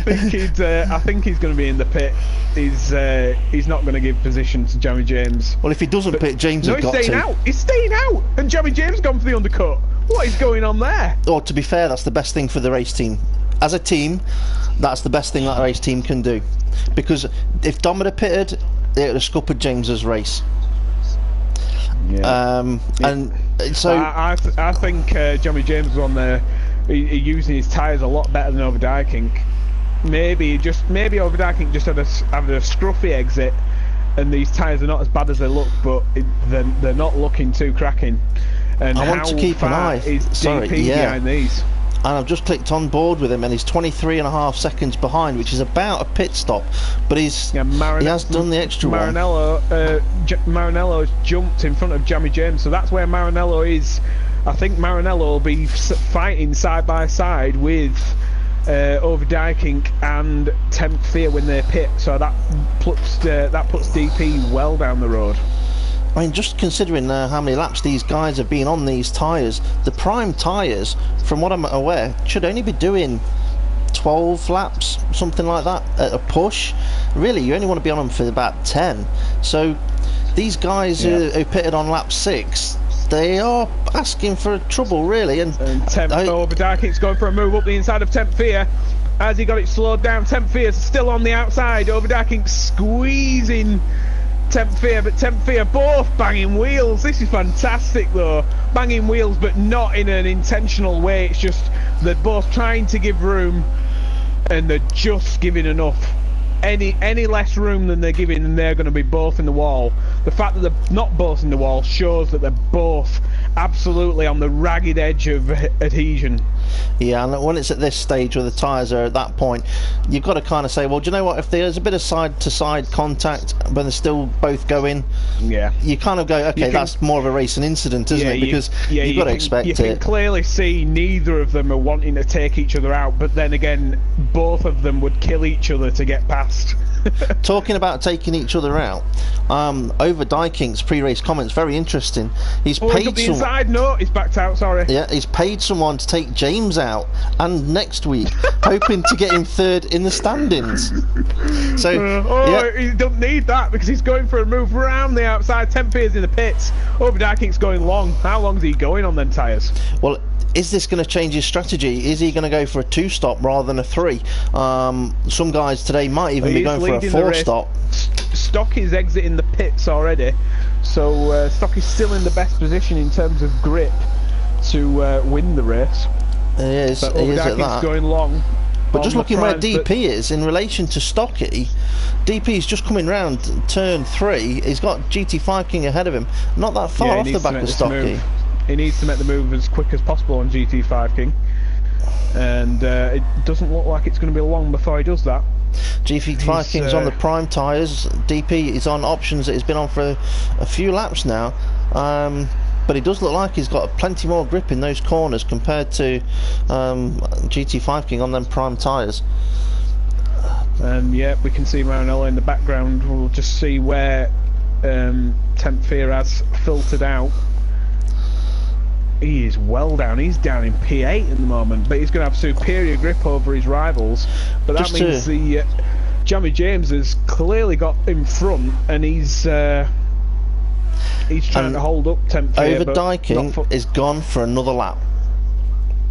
think he's going to be in the pit. He's not going to give position to Jamie James. Well, if he doesn't pit, James has got to. He's staying out. He's staying out, and Jamie James gone for the undercut. What is going on there? Or to be fair, that's the best thing for the race team. As a team, that's the best thing that race team can do. Because if Dom had pitted, it would have scuppered James's race. Yeah. And so I think Johnny James was on there using his tyres a lot better than Overdykink. Maybe Overdykink just had a scruffy exit, and these tyres are not as bad as they look, but they're not looking too cracking. And I want to keep an eye. Is DP behind these? And I've just clicked on board with him, and he's 23.5 seconds behind, which is about a pit stop. But he has done the extra one. Maranello's jumped in front of Jamie James, so that's where Maranello is. I think Maranello will be fighting side by side with Overdykink and Temp Fear when they pit. So that puts DP well down the road. I mean, just considering how many laps these guys have been on these tyres, the prime tyres, from what I'm aware, should only be doing 12 laps, something like that, at a push. Really, you only want to be on them for about 10. So these guys who pitted on lap 6, they are asking for trouble, really. And Overdykink's going for a move up the inside of Temp Fear. As he got it slowed down, Temp Fear's still on the outside. Overdykink's squeezing Temp Fear, but Temp Fear both banging wheels. This is fantastic though. Banging wheels, but not in an intentional way. It's just they're both trying to give room, and they're just giving enough. Any less room than they're giving, and they're going to be both in the wall. The fact that they're not both in the wall shows that they're both absolutely on the ragged edge of adhesion. Yeah, and when it's at this stage where the tyres are at that point, you've got to kind of say, well, do you know what, if there's a bit of side-to-side contact when they're still both going, you kind of go, okay, that's more of a racing incident, isn't it? Because you've got to expect it. You can clearly see neither of them are wanting to take each other out, but then again, both of them would kill each other to get past. Talking about taking each other out, Overdykink's pre-race comments, very interesting. He's paid the inside. No, he's backed out, sorry. Yeah, he's paid someone to take James out, and next week, hoping to get him third in the standings. So, he doesn't need that, because he's going for a move round the outside. Temp Fear's in the pits. Overdykink's going long. How long's he going on them tyres? Well, is this going to change his strategy? Is he going to go for a 2-stop rather than a 3? Some guys today might even be going for a 4-stop. Stocky's exiting the pits already, so Stocky's still in the best position in terms of grip to win the race. He is at that. Going long. But just looking where DP is in relation to Stocky, DP's just coming round turn 3. He's got GT5 King ahead of him, not that far off the back of Stocky. He needs to make the move as quick as possible on GT5 King, and it doesn't look like it's going to be long before he does that. GT5 King's on the prime tyres. DP is on options that he's been on for a few laps now, but it does look like he's got plenty more grip in those corners compared to GT5 King on them prime tyres. And yeah, we can see Maranello in the background. We'll just see where Temp Fear has filtered out. He is well down. He's down in P8 at the moment, but he's going to have superior grip over his rivals. But that means the Jamie James has clearly got in front, and he's trying to hold up Temp Fear. Overdyking is gone for another lap.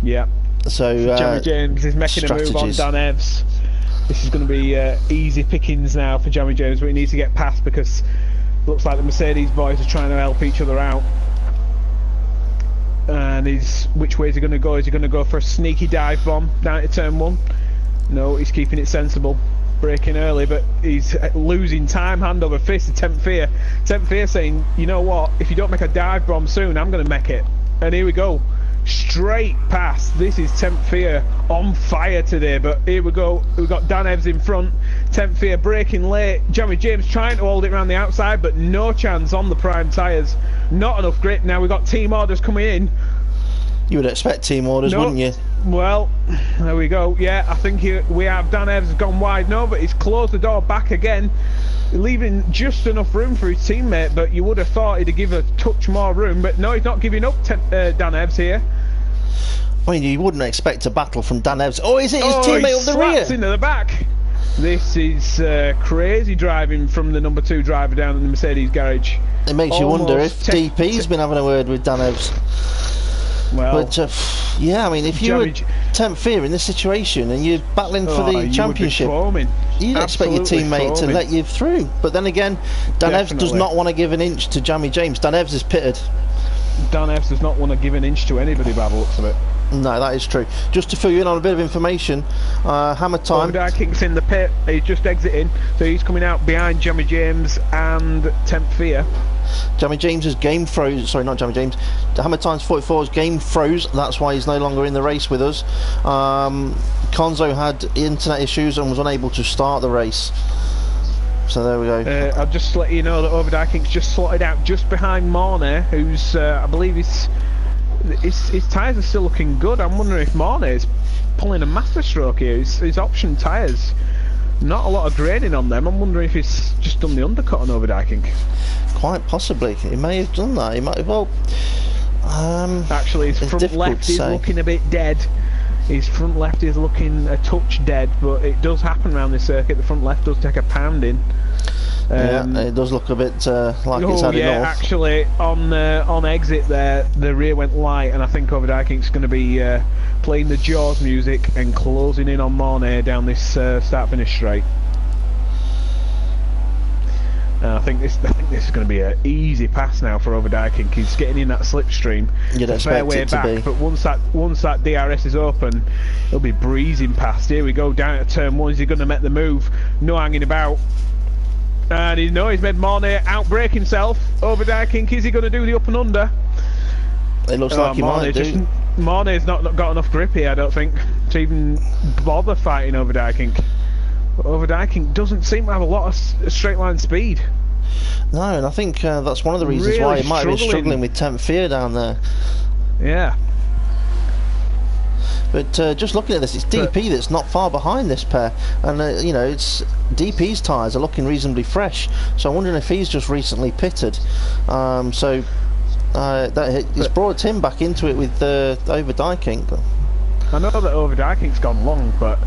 Yeah. So Jamie James is making a move on Dan Evs. This is going to be easy pickings now for Jamie James, but he needs to get past, because it looks like the Mercedes boys are trying to help each other out. And which way is he going to go? Is he going to go for a sneaky dive bomb down to turn 1? No, he's keeping it sensible, braking early, but he's losing time hand over fist to Temp Fear. Temp Fear saying, you know what, if you don't make a dive bomb soon, I'm going to make it. And here we go, straight past. This is Temp Fear on fire today, but here we go. We've got Dan Evs in front, Temp Fear braking late, Jamie James trying to hold it around the outside, but no chance on the prime tyres. Not enough grip. Now we've got team orders coming in. You would expect team orders, wouldn't you? Well, there we go. Yeah, I think we have Dan Evs gone wide now, but he's closed the door back again, leaving just enough room for his teammate, but you would have thought he'd give a touch more room, but no, he's not giving up Dan Evs here. I mean, you wouldn't expect a battle from Dan Evs. Oh, is it his teammate up the rear? Into the back. This is crazy driving from the number 2 driver down in the Mercedes garage. It makes you wonder if DP's been having a word with Dan Evs. Well, but yeah, I mean, if you were Temp Fear in this situation and you're battling for the championship, you'd expect your Absolutely teammate to foaming. let you through. But then again, Dan Evans does Definitely. not want to give an inch to Jamie James. Dan Evans is pitted. Dan Evans does not want to give an inch to anybody by the looks of it. No, that is true. Just to fill you in on a bit of information, hammer time. Overdykink's in the pit. He's just exiting, so he's coming out behind Jamie James and Temp Fear. Jamie James's game froze. Sorry, not Jamie James. Hammer Times 44's game froze. That's why he's no longer in the race with us. Konzo had internet issues and was unable to start the race. So there we go. I'll just let you know that Overdykink's just slotted out just behind Mornay, who's I believe his tyres are still looking good. I'm wondering if Mornay is pulling a masterstroke here. His option tyres, not a lot of graining on them. I'm wondering if he's just done the undercut on Overdykink. Quite possibly, he may have done that. He might have, well. Actually, his it's front difficult left to is say. looking a bit dead. His front left is looking a touch dead, but it does happen around this circuit. The front left does take a pounding. Yeah, it does look a bit like it's had enough. Actually, on exit there, the rear went light, and I think Overdykink's going to be playing the Jaws music and closing in on Mornay down this start-finish straight. I think this is going to be an easy pass now for Overdykink. He's getting in that slipstream. You'd a fair expect way it to back, be. but once that DRS is open, he'll be breezing past. Here we go down at turn 1. Is he going to make the move? No hanging about. And he's made Mornay outbrake himself. Overdykink, is he going to do the up and under? It looks like he might do. Mornay's not got enough grip here, I don't think, to even bother fighting Overdykink. But Overdykink doesn't seem to have a lot of straight line speed. No, and I think that's one of the reasons Really why he might have been struggling. struggling with Temp Fear down there. Yeah. But just looking at this, it's DP that's not far behind this pair, and you know, it's DP's tyres are looking reasonably fresh. So I'm wondering if he's just recently pitted. It's brought him back into it with Overdykink. I know that Overdykink's gone long, but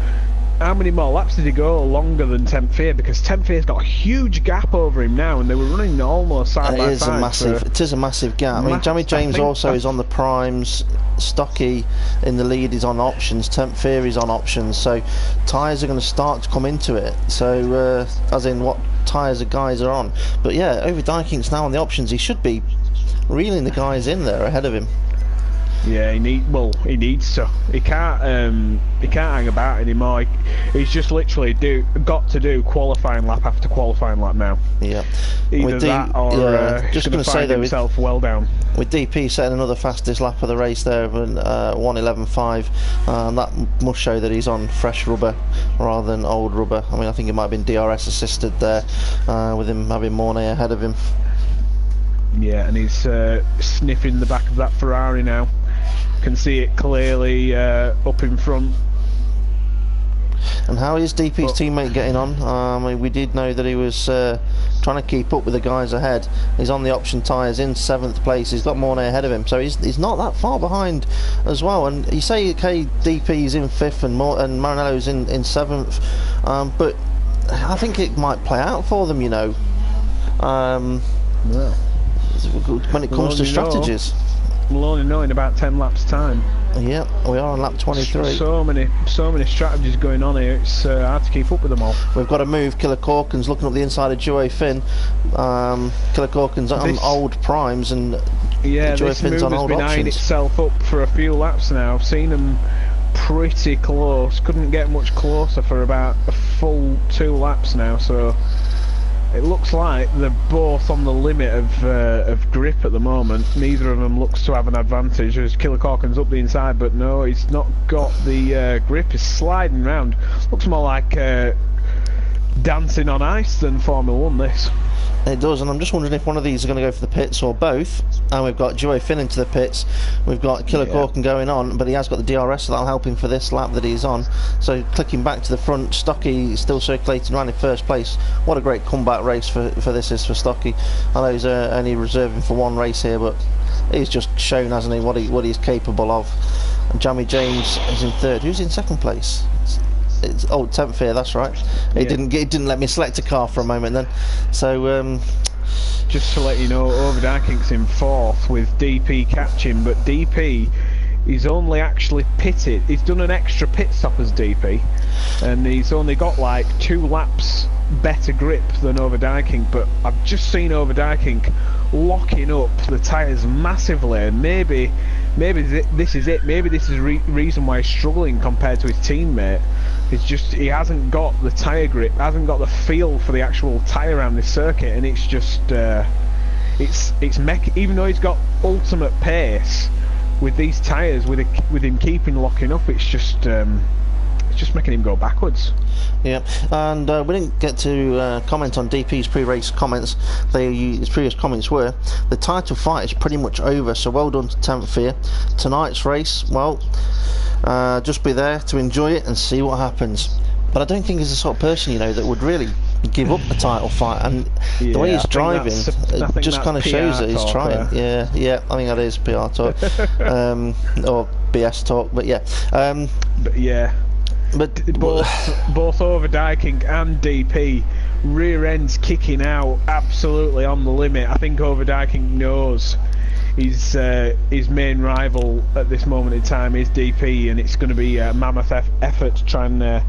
how many more laps did he go longer than Temp Fear? Because Temp Fear's got a huge gap over him now, and they were running almost side by side. It is a massive gap. I mean, Jamie James also is on the primes. Stocky in the lead is on options. Temp Fear is on options. So tyres are going to start to come into it. So as in what tyres the guys are on. But yeah, Overdykink's now on the options. He should be reeling the guys in there ahead of him. Yeah, he needs to. He can't hang about anymore. He's just literally got to do qualifying lap after qualifying lap now. Yeah. Either that or he's going to find himself well down. With DP setting another fastest lap of the race there of 1:11.5, that must show that he's on fresh rubber rather than old rubber. I mean, I think it might have been DRS assisted there with him having Mornay ahead of him. Yeah, and he's sniffing the back of that Ferrari now. Can see it clearly up in front. And how is DP's teammate getting on? I mean, we did know that he was trying to keep up with the guys ahead. He's on the option tyres in 7th place. He's got Mornay ahead of him, so he's not that far behind as well. And you say, okay, DP's in 5th and Maranello's in 7th, but I think it might play out for them, you know. When it comes to strategies. We'll only know in about 10 laps time. Yeah, we are on lap 23. So many strategies going on here. It's hard to keep up with them all. We've got to move. Killer Corkin's looking up the inside of Joey Finn. Killer Corkin's on old primes, and Joey this Finn's move on has old been eyeing options. itself up for a few laps now. I've seen them pretty close. Couldn't get much closer for about a full 2 laps now. So it looks like they're both on the limit of grip at the moment. Neither of them looks to have an advantage. As Killer Corkin's up the inside, but no, he's not got the grip. He's sliding round. Looks more like dancing on ice than Formula 1, this. It does, and I'm just wondering if one of these are going to go for the pits or both. And we've got Joey Finn into the pits. We've got Killer Corkin going on, but he has got the DRS, so that'll help him for this lap that he's on. So clicking back to the front, Stocky is still circulating around in 1st place. What a great comeback race for this is for Stocky. I know he's only reserving for 1 race here, but he's just shown, hasn't he, what he's capable of. And Jamie James is in 3rd. Who's in 2nd place? It's Temp Fear, that's right. It didn't let me select a car for a moment then. So just to let you know, Overdykink's in 4th with DP catching, but DP is only actually pitted. He's done an extra pit stop as DP, and he's only got like 2 laps better grip than Overdijking, but I've just seen Overdijking locking up the tyres massively, and maybe this is it. Maybe this is reason why he's struggling compared to his teammate. It's just he hasn't got the tyre grip, hasn't got the feel for the actual tyre around this circuit, and it's just even though he's got ultimate pace with these tyres, with him keeping locking up, it's just making him go backwards. Yeah, and we didn't get to comment on DP's pre-race comments. His previous comments were, the title fight is pretty much over, so well done to 10th Fear. Tonight's race, well, just be there to enjoy it and see what happens. But I don't think he's the sort of person, that would really give up the title fight, and the way he's driving it just kind of shows that he's trying. Yeah, I think that is PR talk, or BS talk, but yeah. But yeah. But both Overdijking and DP, rear ends kicking out absolutely on the limit. I think Overdijking knows his main rival at this moment in time is DP, and it's going to be a mammoth effort to try and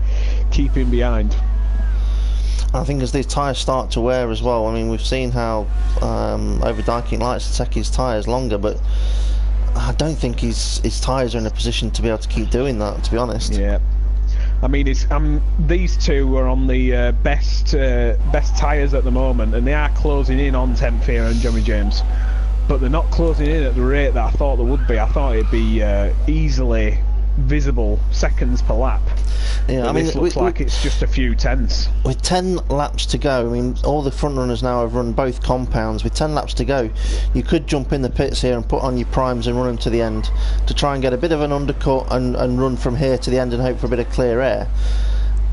keep him behind. I think as these tyres start to wear as well, I mean, we've seen how Overdijking likes to take his tyres longer, but I don't think his tyres are in a position to be able to keep doing that, to be honest. Yeah. I mean, these two are on the best tyres at the moment, and they are closing in on 10th Fear and Johnny James, but they're not closing in at the rate that I thought they would be. I thought it'd be easily visible seconds per lap. Yeah, but I mean, this looks like it's just a few tenths. With 10 laps to go, I mean, all the front runners now have run both compounds. With 10 laps to go, you could jump in the pits here and put on your primes and run them to the end to try and get a bit of an undercut and run from here to the end and hope for a bit of clear air.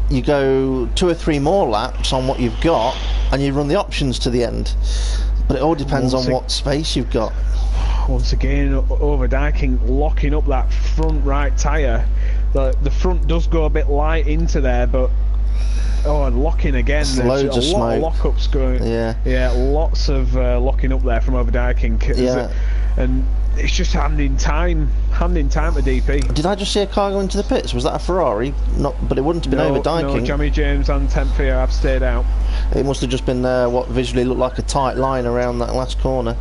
You go 2 or 3 more laps on what you've got and you run the options to the end. But it all depends on what space you've got. Once again, Overdijking locking up that front right tyre. The front does go a bit light into there, but and locking again. There's loads of smoke. Lot of lockups going. Yeah, lots of locking up there from Overdijking. Yeah. And it's just hand in time to DP. Did I just see a car go into the pits? Was that a Ferrari? But it wouldn't have been Overdijking. No, Johnny James and 10th Fear have stayed out. It must have just been what visually looked like a tight line around that last corner.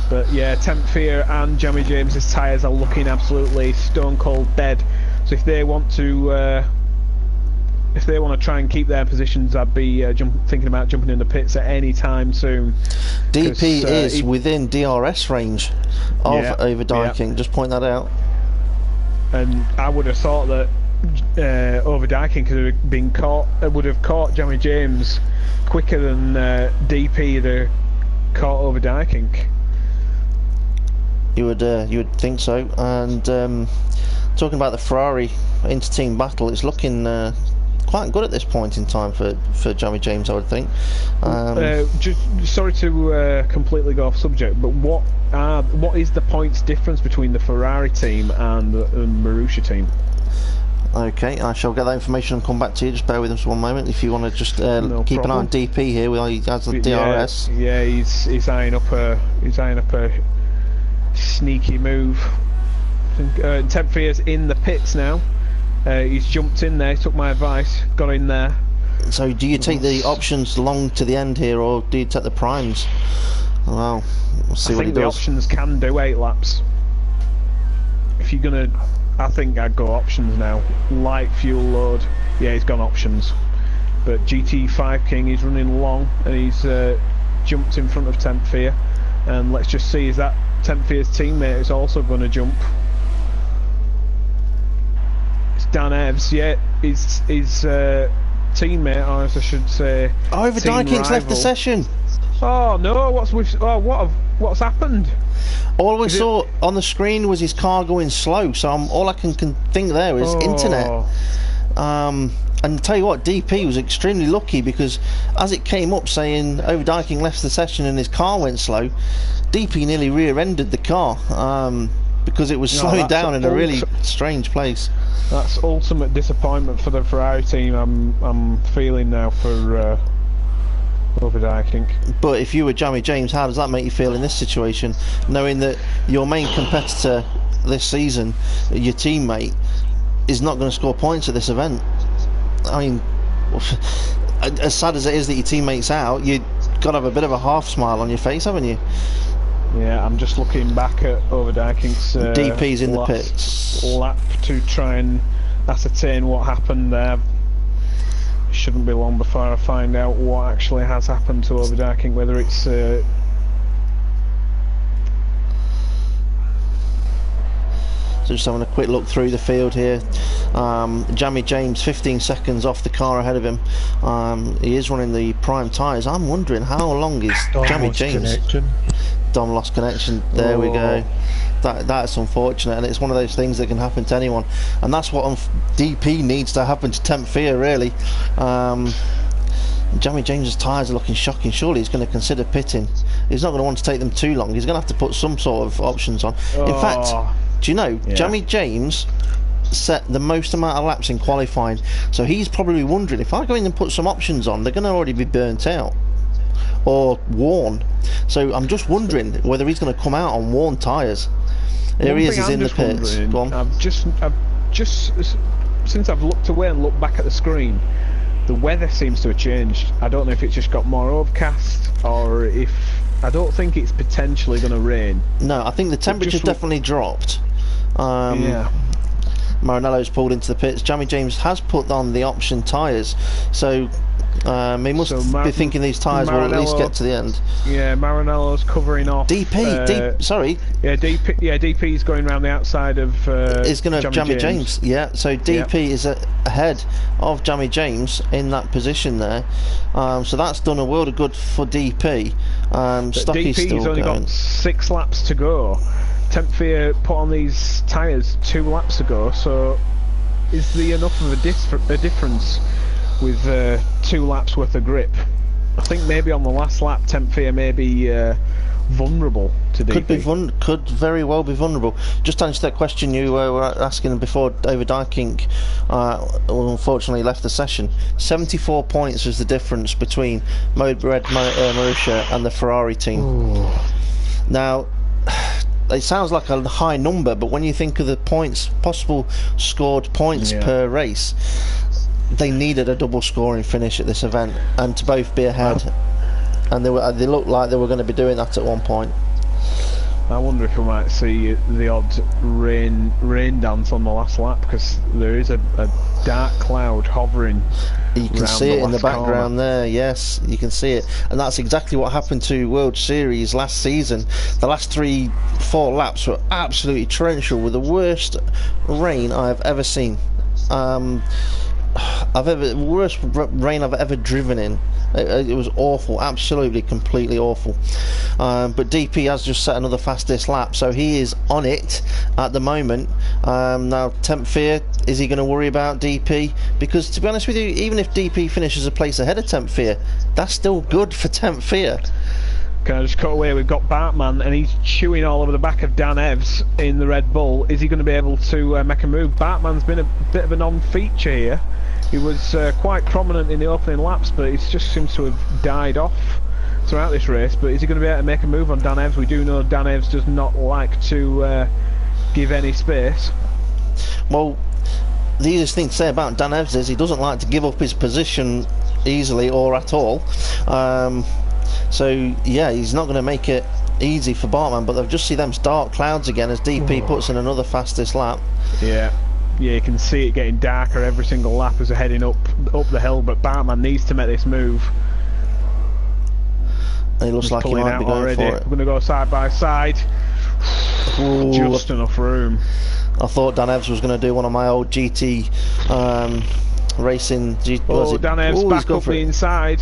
But yeah, 10th Fear and Jamie James's tyres are looking absolutely stone cold dead. So if they want to try and keep their positions, I'd be thinking about jumping in the pits at any time soon. DP is within DRS range of Overdijking. Just point that out. And I would have thought that Overdijking could have been would have caught Jamie James quicker than DP would have caught Overdijking. You would think so. And talking about the Ferrari inter-team battle, it's looking quite good at this point in time for Johnny James, I would think. Just sorry to completely go off subject, but what is the points difference between the Ferrari team and the Marussia team? Okay, I shall get that information and come back to you. Just bear with us one moment. If you want to just keep an eye on DP here, while he has the DRS. Yeah, he's eyeing up a sneaky move. I think 10th Fear's in the pits now. He's jumped in there, took my advice, got in there. So do you take the options long to the end here, or do you take the primes? Well, we'll see what he does. I think the options can do 8 laps. If you're gonna, I think I'd go options now. Light fuel load, yeah, he's gone options. But GT5 King, he's running long and he's jumped in front of 10th Fear. And let's just see, is that 10th Fear's teammate is also going to jump? It's Dan Evs, yeah, his teammate, or as I should say, Overdijking's left the session. Oh no! What's happened? All we saw on the screen was his car going slow. So all I can think there is internet. And tell you what, DP was extremely lucky, because as it came up saying Overdijking left the session and his car went slow, DP nearly rear-ended the car because it was slowing down in a really strange place. That's ultimate disappointment for the Ferrari team. I'm feeling now for Overdijking. But if you were Jamie James, how does that make you feel in this situation, knowing that your main competitor this season, your teammate, is not going to score points at this event? I mean, as sad as it is that your teammate's out, you've got to have a bit of a half smile on your face, haven't you? Yeah, I'm just looking back at Overdyking's DP's in the pits lap to try and ascertain what happened there. Shouldn't be long before I find out what actually has happened to Overdyking, whether it's So just having a quick look through the field here. James 15 seconds off the car ahead of him. He is running the prime tyres. I'm wondering how long is James? Connection. Dom lost connection. There we go. That's unfortunate, and it's one of those things that can happen to anyone, and that's what DP needs to happen to Temp Fear, really. James's tyres are looking shocking. Surely he's going to consider pitting. He's not going to want to take them too long. He's going to have to put some sort of options on. In fact, do you know, James set the most amount of laps in qualifying, so he's probably wondering, if I go in and put some options on, they're going to already be burnt out or worn. So I'm just wondering whether he's going to come out on worn tyres. Here he is, he's in the pits. Go on. I've just since I've looked away and looked back at the screen, the weather seems to have changed. I don't know if it's just got more overcast, or if I don't think it's potentially going to rain. No, I think the temperature's definitely dropped. Yeah. Maranello's pulled into the pits. James has put on the option tyres, so he must be thinking these tyres will at least get to the end. Yeah, Maranello's covering off. Sorry. Yeah, DP's going around the outside of. Is going to James. Yeah, so DP is ahead of James in that position there. So that's done a world of good for DP. Stocky's DP's still only going. got 6 laps to go. Temp Fear put on these tyres 2 laps ago, so is there enough of a difference with 2 laps worth of grip? I think maybe on the last lap Temp Fear may be vulnerable to DP. Could very well be vulnerable. Just to answer that question you were asking before Overdyking unfortunately left the session. 74 points is the difference between Mode Red Marussia and the Ferrari team. Ooh. Now, it sounds like a high number, but when you think of the points, possible scored points per race, they needed a double scoring finish at this event, and to both be ahead. And they looked like they were going to be doing that at one point. I wonder if we might see the odd rain dance on the last lap, because there is a dark cloud hovering. You can see it in the background there. Yes, you can see it, and that's exactly what happened to World Series last season. The last 3-4 laps were absolutely torrential, with the worst rain I've ever seen. Worst rain I've ever driven in. It was awful, absolutely, completely awful. But DP has just set another fastest lap, so he is on it at the moment. Now, Temp Fear, is he going to worry about DP? Because, to be honest with you, even if DP finishes a place ahead of Temp Fear, that's still good for Temp Fear. Can I just cut away? We've got Bartman, and he's chewing all over the back of Dan Evs in the Red Bull. Is he going to be able to make a move? Bartman's been a bit of a non-feature here. He was quite prominent in the opening laps, but he just seems to have died off throughout this race. But is he going to be able to make a move on Dan Evs? We do know Dan Evs does not like to give any space. Well, the easiest thing to say about Dan Evs is he doesn't like to give up his position easily or at all. So yeah, he's not going to make it easy for Bartman, but they've just see them dark clouds again as DP puts in another fastest lap. Yeah, you can see it getting darker every single lap as they're heading up the hill, but Bartman needs to make this move. It looks like he might be going for it. We're going to go side by side. Ooh, just enough room. I thought Dan Evs was going to do one of my old GT racing. Dan Evs back up the inside.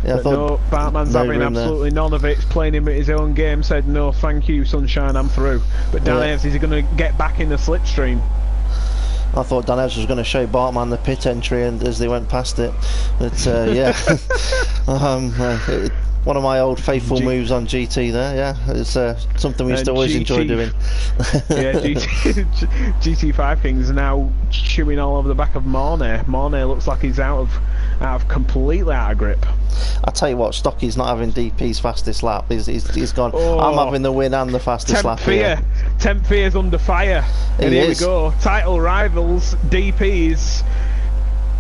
Yeah, but no, Bartman's having absolutely none of it. He's playing him at his own game. Said no, thank you, sunshine, I'm through. But Dan Evs is going to get back in the slipstream. I thought Dan Evs was going to show Bartman the pit entry, and as they went past it, but yeah. One of my old faithful moves on GT there, yeah. It's something we used to always enjoy doing. Yeah, GT5 Kings now chewing all over the back of Mornay. Mornay looks like he's completely out of grip. I tell you what, Stocky's not having DP's fastest lap. He's gone, I'm having the win and the fastest lap here. Temp Fear's under fire. And here we go. Title rivals, DP's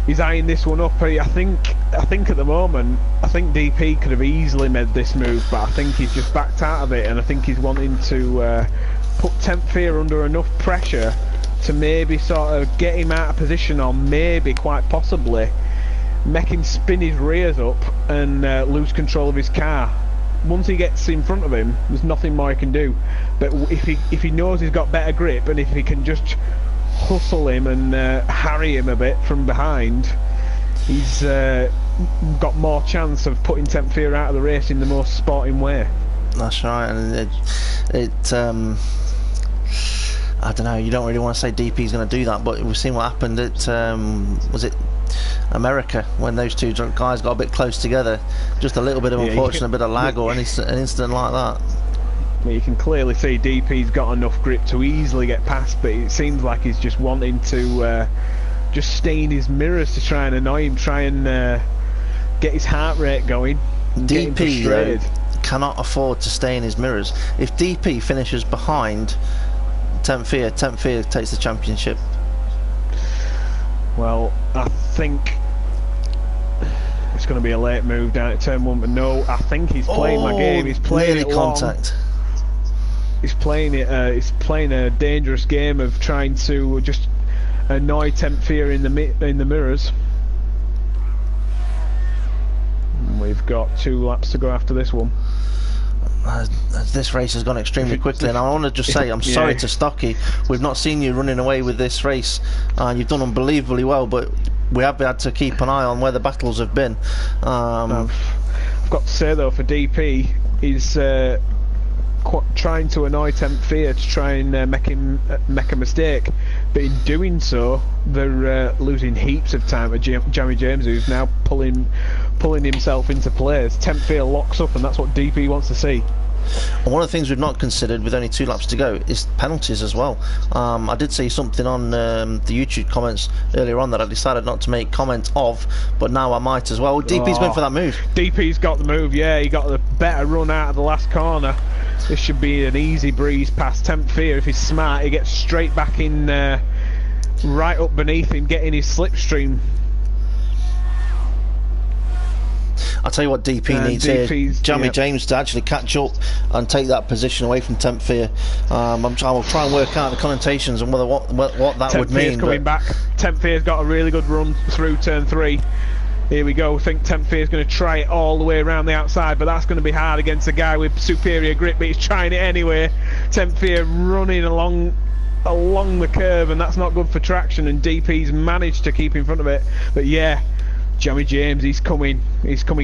He's eyeing this one up. I think at the moment, I think DP could have easily made this move, but I think he's just backed out of it, and I think he's wanting to put Temp Fear under enough pressure to maybe sort of get him out of position, or maybe quite possibly make him spin his rears up and lose control of his car. Once he gets in front of him, there's nothing more he can do. But if he knows he's got better grip, and if he can just hustle him and harry him a bit from behind, he's got more chance of putting Temp Fear out of the race in the most sporting way. That's right, and I don't know, you don't really want to say DP's going to do that, but we've seen what happened at, was it America, when those two guys got a bit close together. Just a little bit of unfortunate bit of lag or an incident like that. You can clearly see DP's got enough grip to easily get past, but it seems like he's just wanting to just stay in his mirrors to try and annoy him, try and get his heart rate going. DP though, cannot afford to stay in his mirrors. If DP finishes behind Temp Fear takes the championship. Well, I think it's going to be a late move down at turn 1, but no, I think he's playing my game. He's playing it long. Contact. He's playing it. He's playing a dangerous game of trying to just annoy Temp Fear in the mirrors. We've got 2 laps to go after this one. This race has gone extremely quickly, and I want to just say I'm sorry to Stocky. We've not seen you running away with this race, and you've done unbelievably well, but we have had to keep an eye on where the battles have been. I've got to say though, for DP, he's trying to annoy Temp Fear to try and make a mistake, but in doing so they're losing heaps of time to Jamie James, who's now pulling himself into place. Temp Fear locks up, and that's what DP wants to see. And one of the things we've not considered with only 2 laps to go is penalties as well. I did see something on the YouTube comments earlier on that I decided not to make comment of, but now I might as well. DP's going for that move. DP's got the move, yeah. He got the better run out of the last corner. This should be an easy breeze past Temp Fear. If he's smart, he gets straight back in, right up beneath him, getting his slipstream. I'll tell you what DP needs here, Jamie James, to actually catch up and take that position away from Temp Fear. I will try and work out the connotations and what that would mean. Coming back. Temp Fear's got a really good run through turn 3. Here we go. I think Temp Fear's going to try it all the way around the outside, but that's going to be hard against a guy with superior grip, but he's trying it anyway. Temp Fear running along the curve, and that's not good for traction, and DP's managed to keep in front of it. But yeah, Jamie James, he's coming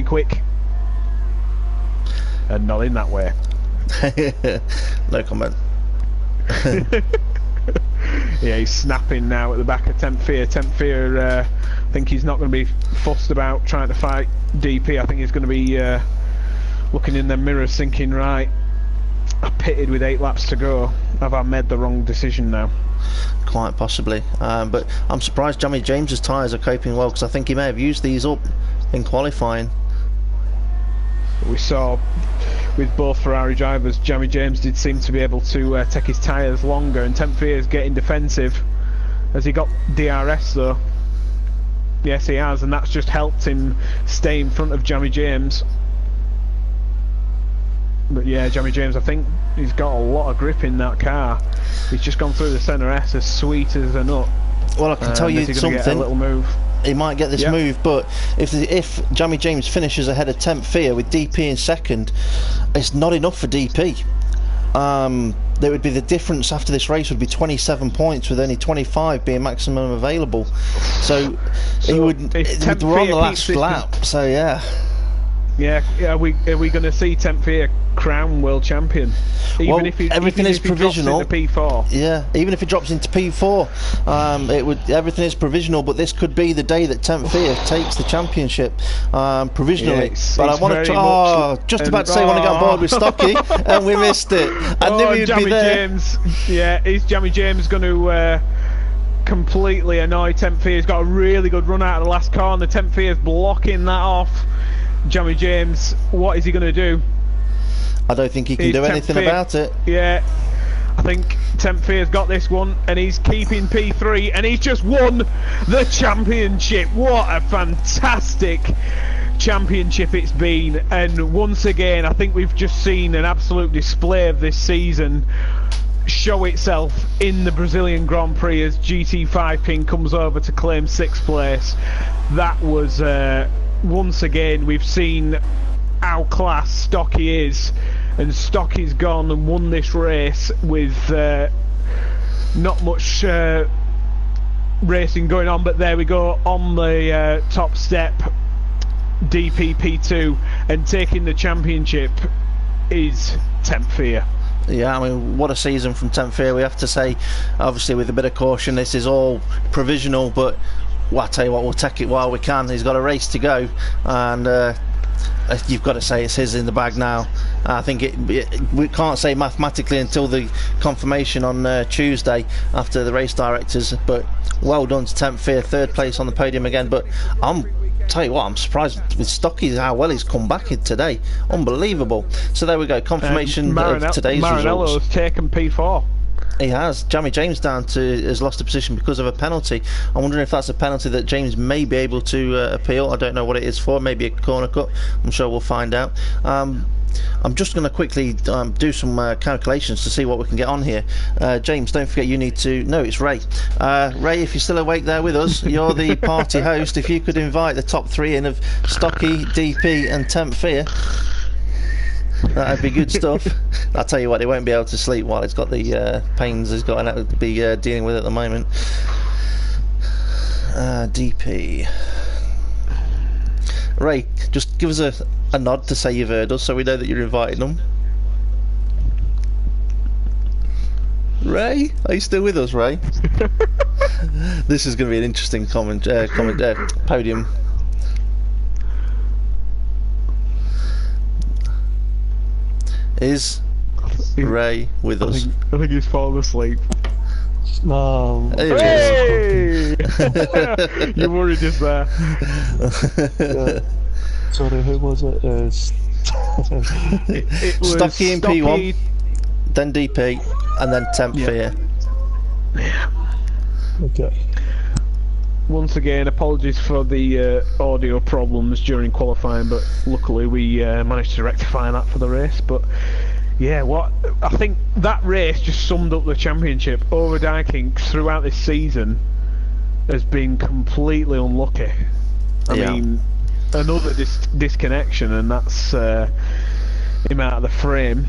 quick, and not in that way. No comment. Yeah, he's snapping now at the back of Temp Fear. Temp Fear, I think he's not going to be fussed about trying to fight DP. I think he's going to be looking in their mirrors thinking, right, I pitted with 8 laps to go. Have I made the wrong decision now? Quite possibly, but I'm surprised Jamie James's tyres are coping well, because I think he may have used these up in qualifying. We saw with both Ferrari drivers, Jamie James did seem to be able to take his tyres longer, and Temp Fear is getting defensive. Has he got DRS though? Yes, he has, and that's just helped him stay in front of Jamie James. But yeah, Jamie James, I think he's got a lot of grip in that car. He's just gone through the centre S as sweet as a nut. Well, I can tell you something. Get a little move? He might get this move, but if Jamie James finishes ahead of Temp Fear with DP in second, it's not enough for DP. There would be the difference after this race would be 27 points, with only 25 being maximum available. So he would. We're on the last lap, so yeah. Yeah, are we going to see Temp Fear crown world champion? Even if everything is provisional. P4. Yeah, even if it drops into P4, it would. Everything is provisional, but this could be the day that Temp Fear takes the championship provisionally. But I want to. Just about to say, I want to get on board with Stocky, and we missed it. I knew he'd be there. Is Jamie James going to completely annoy Temp Fear? He's got a really good run out of the last corner. Temp Fear's blocking that off. Jamie James, what is he going to do? I don't think he can do anything about it. Yeah, I think Tempfear's got this one, and he's keeping P3, and he's just won the championship. What a fantastic championship it's been, and once again I think we've just seen an absolute display of this season show itself in the Brazilian Grand Prix as GT5 Ping comes over to claim 6th place. That was once again we've seen how class Stocky is, and Stocky's gone and won this race with not much racing going on, but there we go on the top step. DPP2, and taking the championship is Tempfear. Yeah, I mean, what a season from Tempfear, we have to say. Obviously, with a bit of caution, this is all provisional, but well, I tell you what, we'll take it while we can. He's got a race to go, and you've got to say it's his in the bag now. I think we can't say mathematically until the confirmation on Tuesday after the race directors, but well done to Tempfear, 3rd place on the podium again. But tell you what, I'm surprised with Stocky how well he's come back in today. Unbelievable. So there we go, confirmation of today's Maranello's results. Taken P4. He has. James has lost a position because of a penalty. I'm wondering if that's a penalty that James may be able to appeal. I don't know what it is for. Maybe a corner cut. I'm sure we'll find out. I'm just going to quickly do some calculations to see what we can get on here. James, don't forget you need to... No, it's Ray. Ray, if you're still awake there with us, you're the party host. If you could invite the top 3 in of Stocky, DP and Tempfear, that'd be good stuff. I'll tell you what, he won't be able to sleep while he's got the pains he's got to be dealing with at the moment. DP. Ray, just give us a nod to say you've heard us so we know that you're inviting them. Ray, are you still with us, Ray? This is going to be an interesting podium. Is Ray with us? I think he's fallen asleep. No. Hey! You worried just there. Sorry, who was it? It was Stocky in P1, then DP, and then Tempfear. Yeah. Okay. Once again, apologies for the audio problems during qualifying, but luckily we managed to rectify that for the race. But yeah, I think that race just summed up the championship. Overdyking throughout this season has been completely unlucky. I mean, another disconnection, and that's him out of the frame.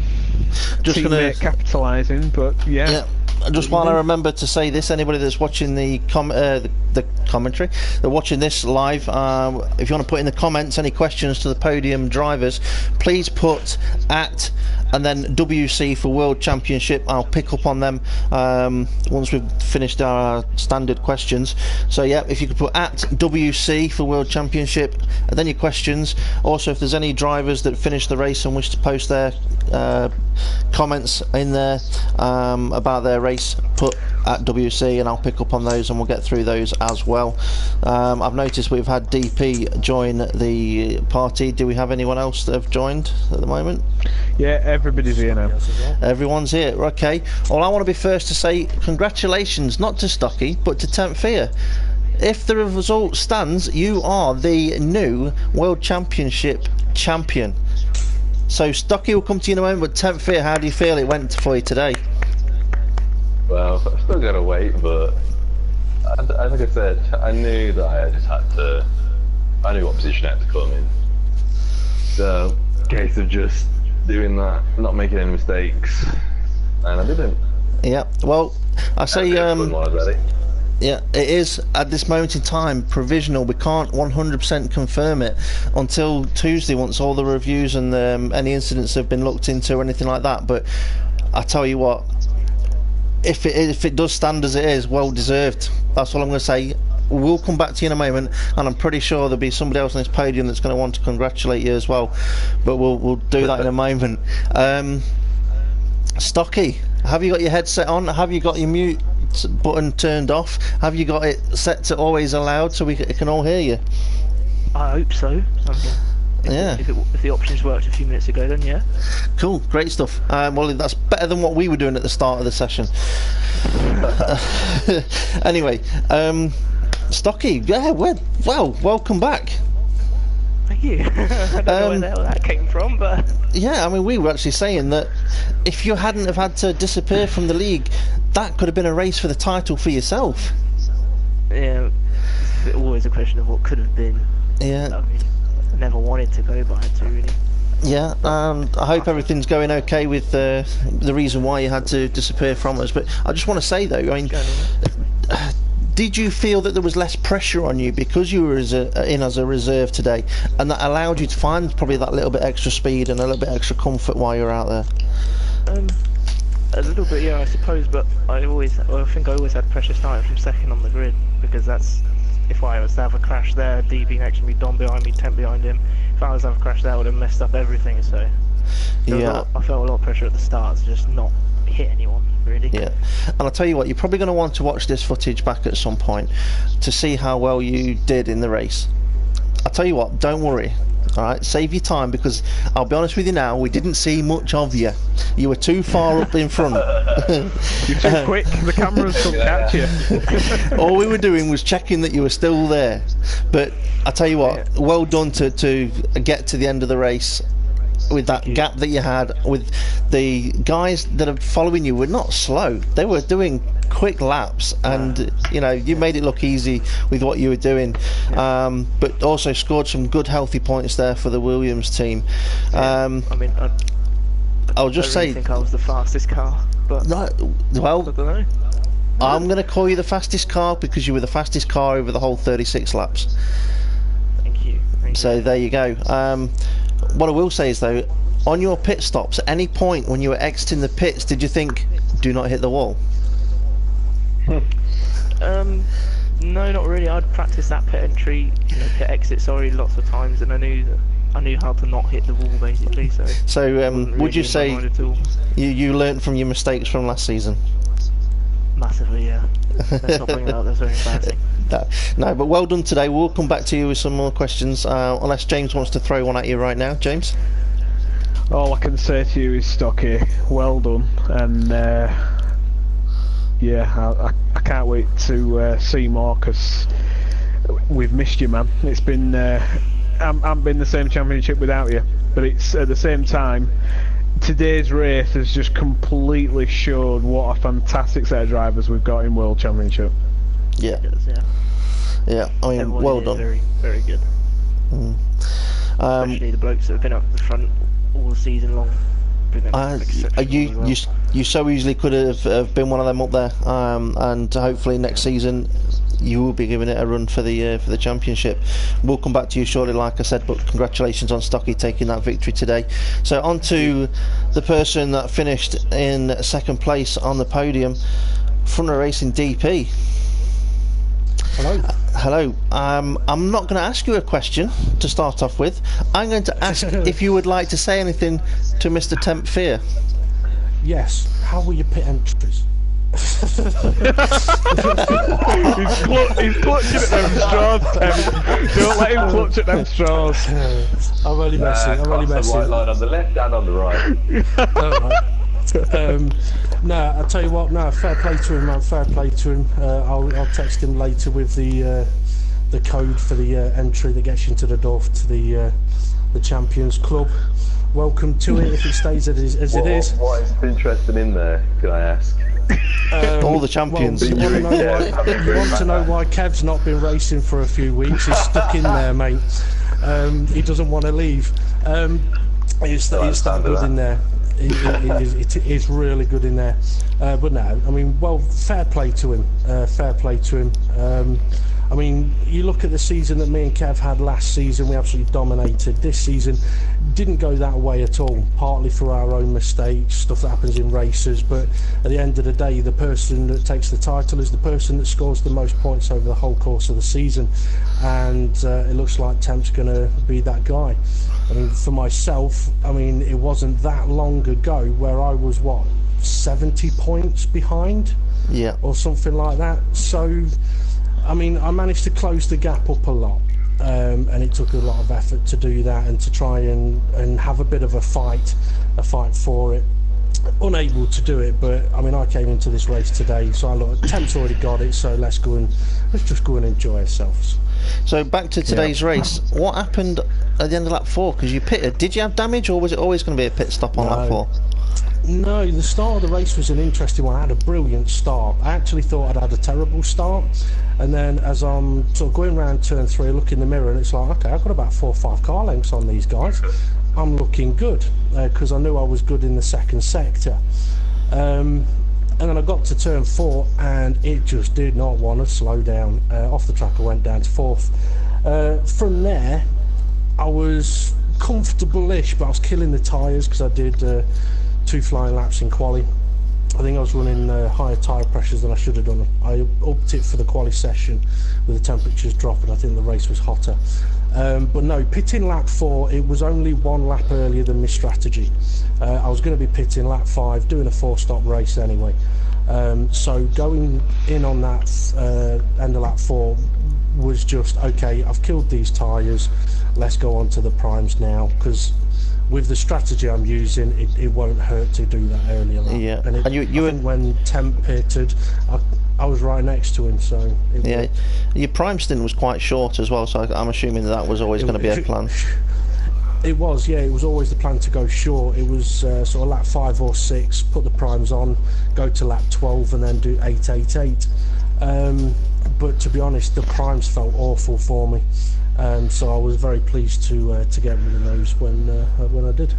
Just Teammate capitalising, but yeah. Just while I remember to say this, anybody that's watching the commentary, they're watching this live, if you want to put in the comments any questions to the podium drivers, please put @ and then WC for World Championship. I'll pick up on them once we've finished our standard questions. So yeah, if you could put @ WC for World Championship and then your questions. Also, if there's any drivers that finish the race and wish to post their comments in there about their race, put @ WC and I'll pick up on those and we'll get through those as well. I've noticed we've had DP join the party. Do we have anyone else that have joined at the moment? Yeah, everybody's here now. Everyone's here. Okay. Well, I want to be first to say congratulations, not to Stocky, but to Tempfear. If the result stands, you are the new World Championship champion. So Stocky will come to you in a moment, but Tempfear, how do you feel it went for you today? Well, I've still got to wait, but like I said, I knew that I just had to. I knew what position I had to come in. So, case of just doing that, not making any mistakes, and I didn't. Yeah. Well, I say yeah, it is at this moment in time provisional. We can't 100% confirm it until Tuesday once all the reviews and any incidents have been looked into or anything like that. But I tell you what, if it does stand as it is, well deserved. That's all I'm going to say. We'll come back to you in a moment, and I'm pretty sure there'll be somebody else on this podium that's going to want to congratulate you as well. But we'll do that in a moment. Stocky, have you got your headset on? Have you got your mute button turned off? Have you got it set to always allowed so we can all hear you? I hope so. Yeah. If the options worked a few minutes ago, then yeah. Cool, great stuff. Well, that's better than what we were doing at the start of the session. Anyway, Stocky, yeah, well, welcome back. Thank you. I don't know where the hell that came from, but... Yeah, I mean, we were actually saying that if you hadn't have had to disappear from the league, that could have been a race for the title for yourself. Yeah, it's always a question of what could have been. Yeah. I mean, I never wanted to go, but I had to, really. Yeah, I hope everything's going okay with the reason why you had to disappear from us. But I just want to say, though, I mean, did you feel that there was less pressure on you because you were in as a reserve today, and that allowed you to find probably that little bit extra speed and a little bit extra comfort while you were out there? A little bit, yeah, I suppose, but I think I always had pressure starting from second on the grid, because that's, if I was to have a crash there, DB next to me, Dom behind me, Temp behind him, if I was to have a crash there, I would have messed up everything, so yeah. I felt a lot of pressure at the start to just not hit anyone, really. Yeah, and I'll tell you what, you're probably going to want to watch this footage back at some point to see how well you did in the race. I'll tell you what, don't worry. Alright, save your time, because I'll be honest with you now, we didn't see much of you. You were too far up in front. You're too quick, the cameras couldn't catch you. All we were doing was checking that you were still there. But I tell you what, well done to get to the end of the race with that gap that you had. With the guys that are following you were not slow, they were doing quick laps, and you know, you made it look easy with what you were doing, but also scored some good healthy points there for the Williams team. I mean, I'll just say, I think I was the fastest car, but no, well, I don't know. I'm going to call you the fastest car because you were the fastest car over the whole 36 laps. Thank you. So there you go. What I will say is, though, on your pit stops, at any point when you were exiting the pits, did you think, do not hit the wall? No, not really. I'd practiced that pit entry, pit exit, sorry, lots of times, and I knew how to not hit the wall, basically. So would you say you learnt from your mistakes from last season? Massively, yeah. Let's not bring that up, that's very embarrassing. No, but well done today. We'll come back to you with some more questions, unless James wants to throw one at you right now. James? All I can say to you is, Stocky, well done, and yeah, I can't wait to see more, because we've missed you, man. It's been I haven't been the same championship without you, but it's at the same time, today's race has just completely showed what a fantastic set of drivers we've got in World Championship. Yeah. Yeah, I mean, everyone well done. Very, very good. Especially the blokes that have been up the front all season long. You so easily could have been one of them up there, and hopefully next season you will be giving it a run for the championship. We'll come back to you shortly, like I said, but congratulations on Stocky taking that victory today. So on to the person that finished in second place on the podium, front of racing DP. Hello. I'm not going to ask you a question to start off with. I'm going to ask if you would like to say anything to Mr. Temp Fear. Yes. How were your pit entries? He's clutching at them straws, Temp. Don't let him clutch at them straws. I'm only messing. I'm only messing. The white line on the left and on the right. No, I'll tell you what. No, fair play to him, man. Fair play to him. I'll text him later with the code for the entry that gets you into the door to the Champions Club. Welcome to it if it stays as it is. What is interesting in there, can I ask? All the champions. Well, you want to know why Kev's not been racing for a few weeks? He's stuck in there, mate. He doesn't want to leave. It's that good in there. It is really good in there. But no, I mean, well, fair play to him. Fair play to him. I mean, you look at the season that me and Kev had last season, we absolutely dominated. This season didn't go that way at all, partly through our own mistakes, stuff that happens in races, but at the end of the day, the person that takes the title is the person that scores the most points over the whole course of the season, and it looks like Temp's going to be that guy. I mean, for myself, I mean, it wasn't that long ago where I was, 70 points behind? Yeah. Or something like that. So, I mean, I managed to close the gap up a lot. and it took a lot of effort to do that and to try and have a bit of a fight for it. Unable to do it, but I mean, I came into this race today, so I look, Temp's already got it, so let's just go and enjoy ourselves. So back to today's race, what happened at the end of lap 4? Because you pitted, did you have damage, or was it always going to be a pit stop on lap 4? No, the start of the race was an interesting one. I had a brilliant start. I actually thought I'd had a terrible start, and then as I'm sort of going around turn 3, I look in the mirror and it's like, okay, I've got about 4 or 5 car lengths on these guys. I'm looking good, because I knew I was good in the second sector. And then I got to turn 4 and it just did not want to slow down. Off the track I went down to 4th. From there I was comfortable-ish, but I was killing the tyres because I did 2 flying laps in quali. I think I was running higher tyre pressures than I should have done. I upped it for the quali session with the temperatures dropping. I think the race was hotter. But no, pitting lap 4, it was only 1 lap earlier than my strategy. I was going to be pitting lap 5, doing a 4-stop race anyway. So going in on that end of lap 4 was just, okay, I've killed these tyres, let's go on to the primes now, because with the strategy I'm using, it won't hurt to do that earlier lap. Yeah, and you I think when Temp pitted, I was right next to him, so... Yeah, your prime stint was quite short as well, so I'm assuming that was always going to be a plan. It was, yeah, it was always the plan to go short. It was sort of lap 5 or 6, put the primes on, go to lap 12 and then do 888. But to be honest, the primes felt awful for me. So I was very pleased to get rid of those when I did.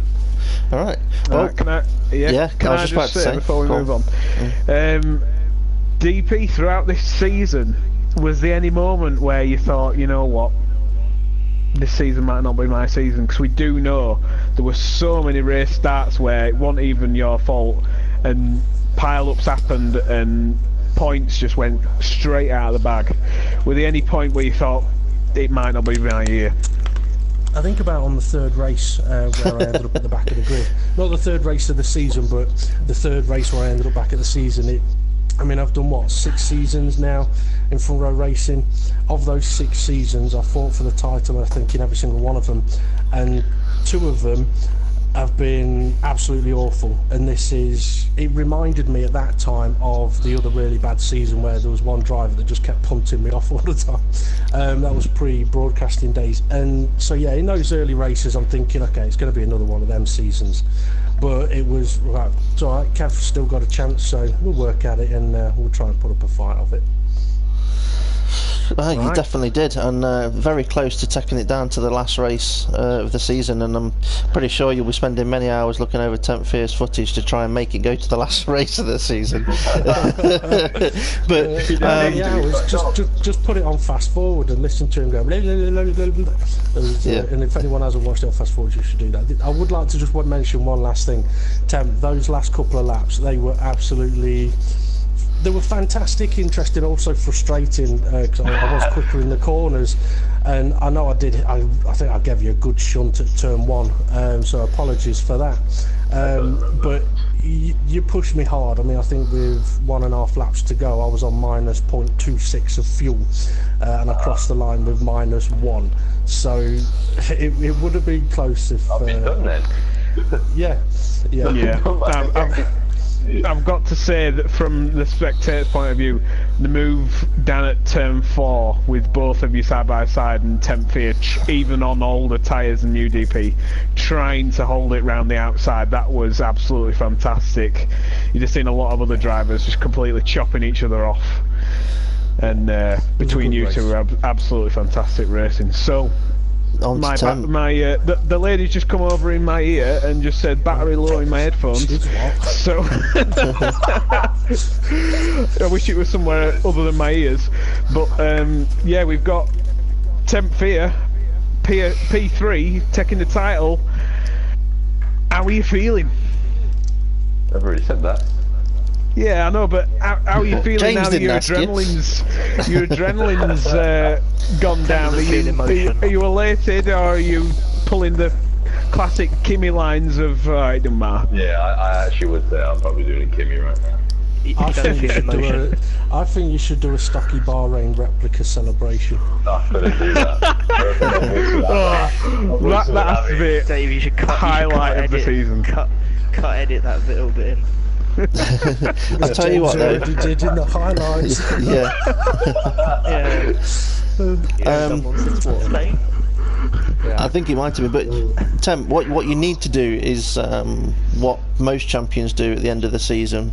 All right. Well, can I just say before we move on, DP, throughout this season, was there any moment where you thought, you know what, this season might not be my season? Because we do know there were so many race starts where it wasn't even your fault, and pile-ups happened and points just went straight out of the bag. Were there any point where you thought it might not be my year? I think about on the 3rd race where I ended up at the back of the grid. Not the 3rd race of the season, but the 3rd race where I ended up back at the season. I mean, I've done, what, 6 seasons now in front row racing. Of those 6 seasons, I fought for the title, I think, in every single one of them. And 2 of them have been absolutely awful. And it reminded me at that time of the other really bad season where there was one driver that just kept punting me off all the time. That was pre-broadcasting days. And so, yeah, in those early races, I'm thinking, okay, it's going to be another one of them seasons. But it was, right, it's all right, Kev's still got a chance, so we'll work at it and we'll try and put up a fight of it. Well, you definitely did, and very close to taking it down to the last race of the season, and I'm pretty sure you'll be spending many hours looking over Temp Fear's footage to try and make it go to the last race of the season. But just put it on fast forward and listen to him go blah, blah, blah, blah, blah. And if anyone hasn't watched it on fast forward, you should do that. I would like to just mention one last thing. Temp, those last couple of laps, they were fantastic, interesting, also frustrating, because I was quicker in the corners, and I know I think I gave you a good shunt at turn 1, so apologies for that. But you pushed me hard. I mean, I think with 1.5 laps to go, I was on minus 0.26 of fuel, and I crossed the line with -1. So it would have been close if... I'll be done then. Yeah. I've got to say that from the spectator's point of view, the move down at turn 4 with both of you side by side and Temp Fear, even on older tyres and UDP, trying to hold it round the outside, that was absolutely fantastic. You've just seen a lot of other drivers just completely chopping each other off, and between you two were absolutely fantastic racing. So the lady's just come over in my ear and just said battery low in my headphones. So I wish it was somewhere other than my ears. But yeah, we've got Temp Fear P3 taking the title. How are you feeling? I've already said that. Yeah, I know, but how are you feeling now that your adrenaline's gone down? Are you elated, or are you pulling the classic Kimmy lines of it doesn't matter? Yeah, I actually would say I'm probably doing a Kimmy right now. You I don't think you feel should emotion. I think you should do a Stocky Bahrain replica celebration. I couldn't do that. That has to be Dave, you should cut. highlight of the season. Cut, edit that little bit in. I'll tell you what though. James already did in the highlights. Yeah. I think it might have been, but Tem, what you need to do is what most champions do at the end of the season,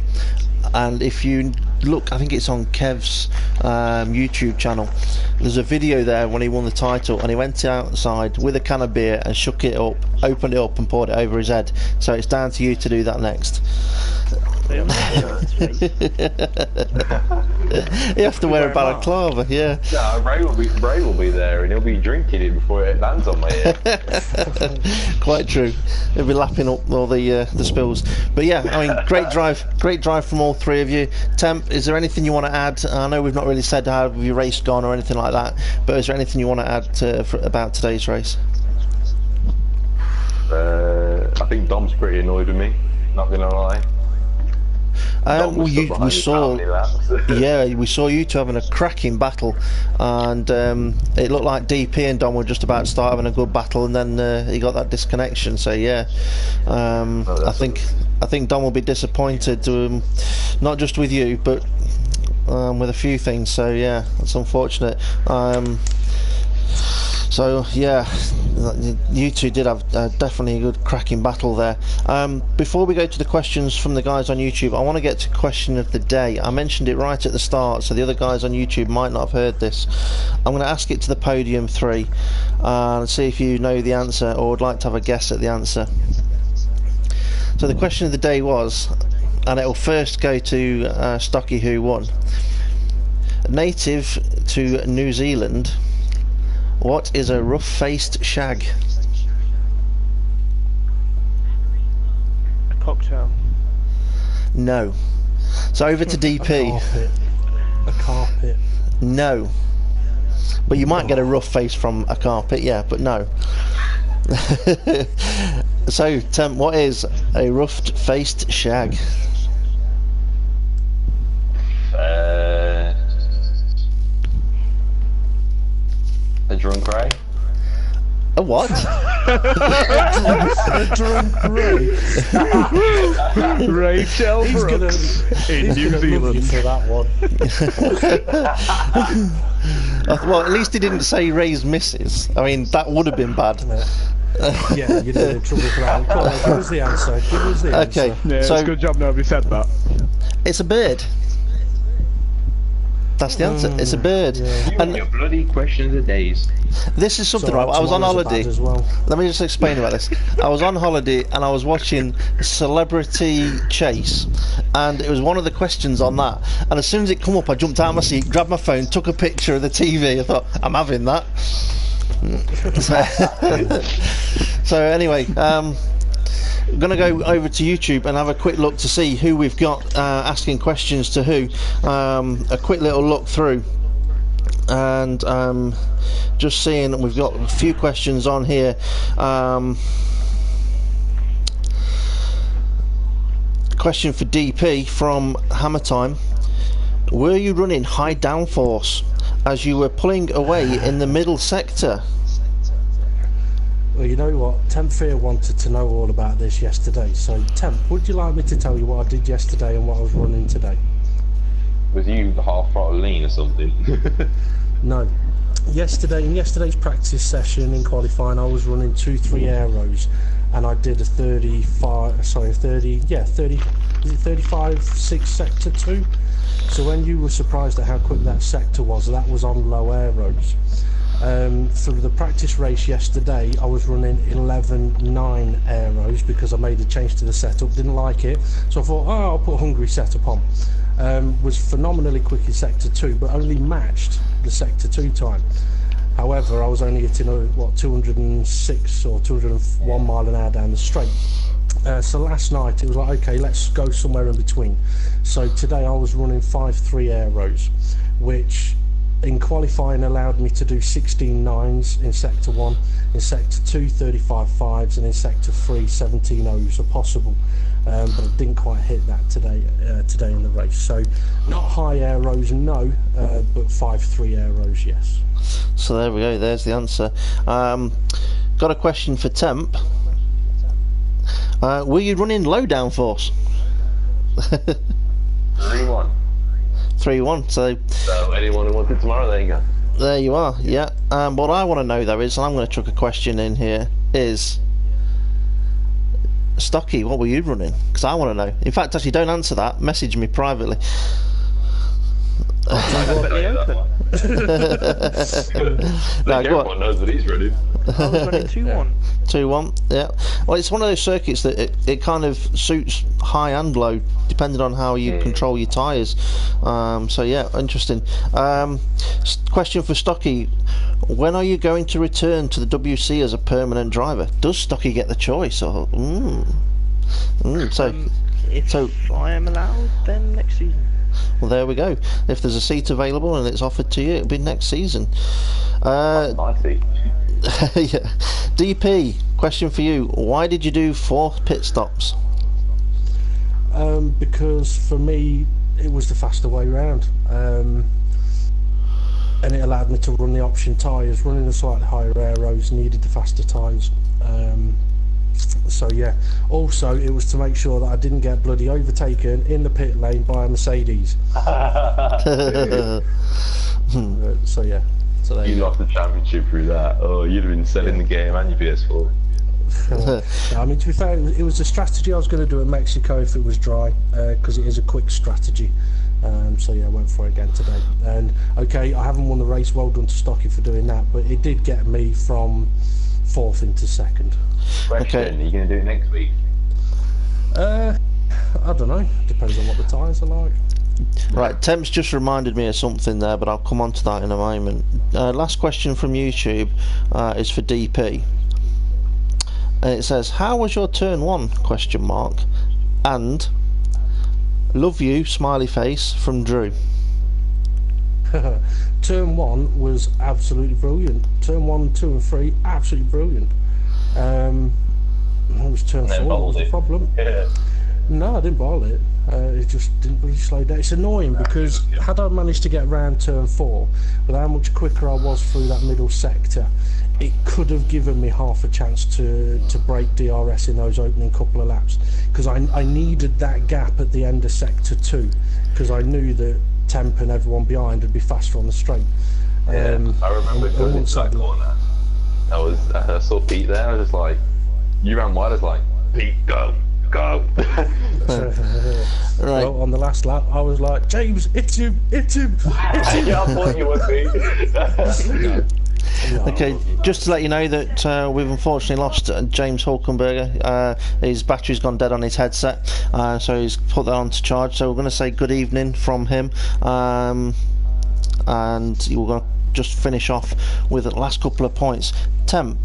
and if you look, I think it's on Kev's YouTube channel, there's a video there when he won the title and he went outside with a can of beer and shook it up, opened it up and poured it over his head. So it's down to you to do that next. You have to wear a balaclava, yeah. No, Ray will be there and he'll be drinking it before it lands on my head. Quite true. He'll be lapping up all the spills. But yeah, I mean, great drive from all three of you. Temp, is there anything you want to add? I know we've not really said how your race gone or anything like that, but is there anything you want to add about today's race? I think Dom's pretty annoyed with me, not gonna lie. We saw, yeah, we saw you two having a cracking battle, and it looked like DP and Dom were just about to start having a good battle, and then he got that disconnection. So yeah, I think Dom will be disappointed, not just with you, but with a few things. So yeah, that's unfortunate. So yeah, you two did have definitely a good cracking battle there. Before we go to the questions from the guys on YouTube, I want to get to question of the day. I mentioned it right at the start, so the other guys on YouTube might not have heard this. I'm going to ask it to the podium three and see if you know the answer or would like to have a guess at the answer. So the question of the day was, and it will first go to Stocky, who won. Native to New Zealand, what is a rough-faced shag? A cocktail. No. So over to DP. A carpet. No. But you might get a rough face from a carpet, yeah, but no. So, Temp, what is a rough-faced shag? A drunk Ray? A what? A drunk Ray. Rachel Brooks in New Zealand. For that one. Well, at least he didn't say Ray's missus. I mean, that would have been bad. Yeah, you'd have in trouble for that one. Come on, give us the answer. Give us the answer. Okay, Yeah, so it's a good job nobody said that. it's a bird. That's the answer. It's a bird. Yeah. And Your bloody questions of days. this is something, right? I was on holiday. As well. Let me just explain about this. I was on holiday and I was watching Celebrity Chase, and it was one of the questions on that. And as soon as it come up, I jumped out of my seat, grabbed my phone, took a picture of the TV. I thought, I'm having that. So anyway, I'm going to go over to YouTube and have a quick look to see who we've got asking questions to who. A quick little look through, and just seeing we've got a few questions on here. Question for DP from Hammer Time. Were you running high downforce as you were pulling away in the middle sector? Well, you know what? Temp Fear wanted to know all about this yesterday. So, Temp, would you like me to tell you what I did yesterday and what I was running today? Was you half throttle lean or something? No. Yesterday, in yesterday's practice session in qualifying, I was running 2-3 aeros, and I did a 35, sorry, 30, yeah, 30, is it 35, 6 sector 2? So when you were surprised at how quick that sector was, that was on low aeros. For the practice race yesterday, I was running 11.9 aeros because I made a change to the setup, didn't like it, so I thought, oh, I'll put Hungary setup on. Was phenomenally quick in sector 2, but only matched the sector 2 time. However, I was only hitting 206 or 201 mile an hour down the straight. So last night it was like, okay, let's go somewhere in between. So today I was running 5.3 aeros, which in qualifying allowed me to do 16 9s in sector 1, in sector 2 35 5s, and in sector 3 17 O's are possible, but I didn't quite hit that today in the race. So not high aeros, no, but 5.3 aeros, yes. So there we go, there's the answer. Got a question for Temp. Were you running low downforce? 3-1. 3-1, so anyone who wants it tomorrow, there you go. there you are, yeah. What I want to know though is, and I'm going to chuck a question in here, is Stocky, what were you running? Because I want to know. In fact, actually, don't answer that, message me privately. Open. No, go on. Everyone knows what he's running. I was running 2-1. 2-1, yeah. Well, it's one of those circuits that it kind of suits high and low, depending on how you control your tyres. So yeah, interesting. Question for Stocky: when are you going to return to the WC as a permanent driver? Does Stocky get the choice? Or If I am allowed, then next season. well, there we go. If there's a seat available and it's offered to you, it'll be next season. I see. Yeah. DP, question for you: why did you do 4 pit stops? Because for me it was the faster way round, and it allowed me to run the option tyres. Running the slightly higher aeros needed the faster tyres. So yeah, also it was to make sure that I didn't get bloody overtaken in the pit lane by a Mercedes. So yeah, so there You you go. lost the championship through that. Oh, you'd have been selling the game and your PS4. I mean, to be fair, it was a strategy I was going to do at Mexico if it was dry, because it is a quick strategy. So yeah, I went for it again today. And okay, I haven't won the race. Well done to Stocky for doing that, but it did get me from 4th into 2nd. Question, Okay. are you going to do it next week? I don't know. Depends on what the tyres are like. Right, Temp's just reminded me of something there, but I'll come on to that in a moment. Last question from YouTube is for DP. And it says, how was your turn 1? Question mark. And love you, smiley face, from Drew. Turn 1 was absolutely brilliant. Turn 1, 2 and 3, absolutely brilliant. It was turn 4 that was the problem. Yeah. No, I didn't boil it. It just didn't really slow down. It's annoying because had I managed to get around turn 4, with how much quicker I was through that middle sector, it could have given me half a chance to break DRS in those opening couple of laps, because I needed that gap at the end of sector 2, because I knew that Temp and everyone behind would be faster on the straight. Yeah, I remember going into that corner. I saw Pete there. I was just like, you ran wide. I was like, Pete, go. Right. Well, on the last lap, I was like, James, it's him. Yeah, I thought you would be. No, Okay, just to let you know that we've unfortunately lost James Hulkenberger. His battery's gone dead on his headset, so he's put that on to charge. So we're going to say good evening from him, and we're going to just finish off with the last couple of points. Temp,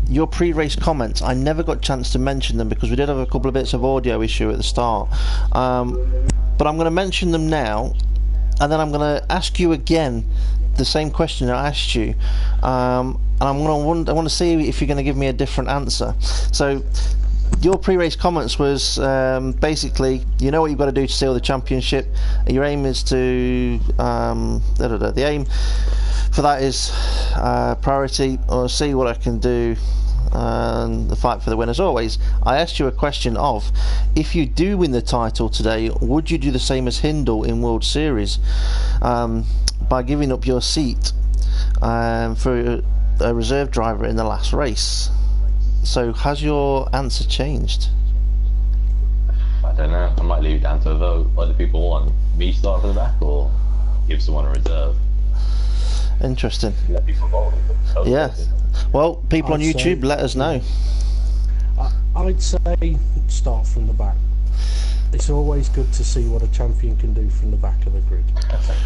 your pre-race comments, I never got a chance to mention them because we did have a couple of bits of audio issue at the start, but I'm going to mention them now, and then I'm going to ask you again the same question I asked you, and I want to see if you're going to give me a different answer. So your pre-race comments was basically, you know what you've got to do to steal the championship. Your aim is to the aim for that is priority, or see what I can do, and the fight for the win. As always, I asked you a question of, if you do win the title today, would you do the same as Hindle in World Series, by giving up your seat for a reserve driver in the last race? So has your answer changed? I don't know. I might leave it down to a vote. What do people want? Me start from the back or give someone a reserve? Interesting. Let people vote. Yeah. Well, people on I'd YouTube, say- let us know. I'd say start from the back. It's always good to see what a champion can do from the back of the grid.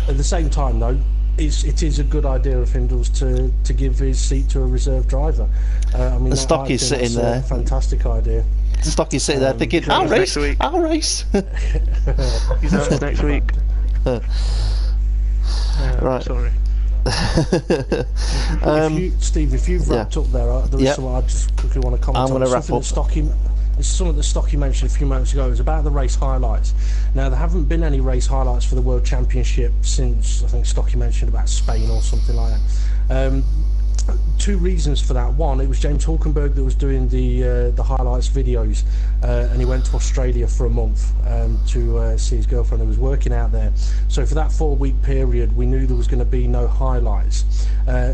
At the same time, though, it is a good idea of Hindle's to give his seat to a reserve driver. I mean, that Stocky's I think sitting that's there. a fantastic idea. Stocky's sitting there thinking, I'll race, next week. I'll race. He's out next week. Right. Sorry. Steve, if you've wrapped up there is something I just quickly want to comment on. It's something that Stocky mentioned a few moments ago. It was about the race highlights. Now, there haven't been any race highlights for the World Championship since, I think Stocky mentioned about Spain or something like that. Two reasons for that. One, it was JAMES-HULKENBERG that was doing the highlights videos, and he went to Australia for a month to see his girlfriend who was working out there. So for that 4-week period, we knew there was going to be no highlights.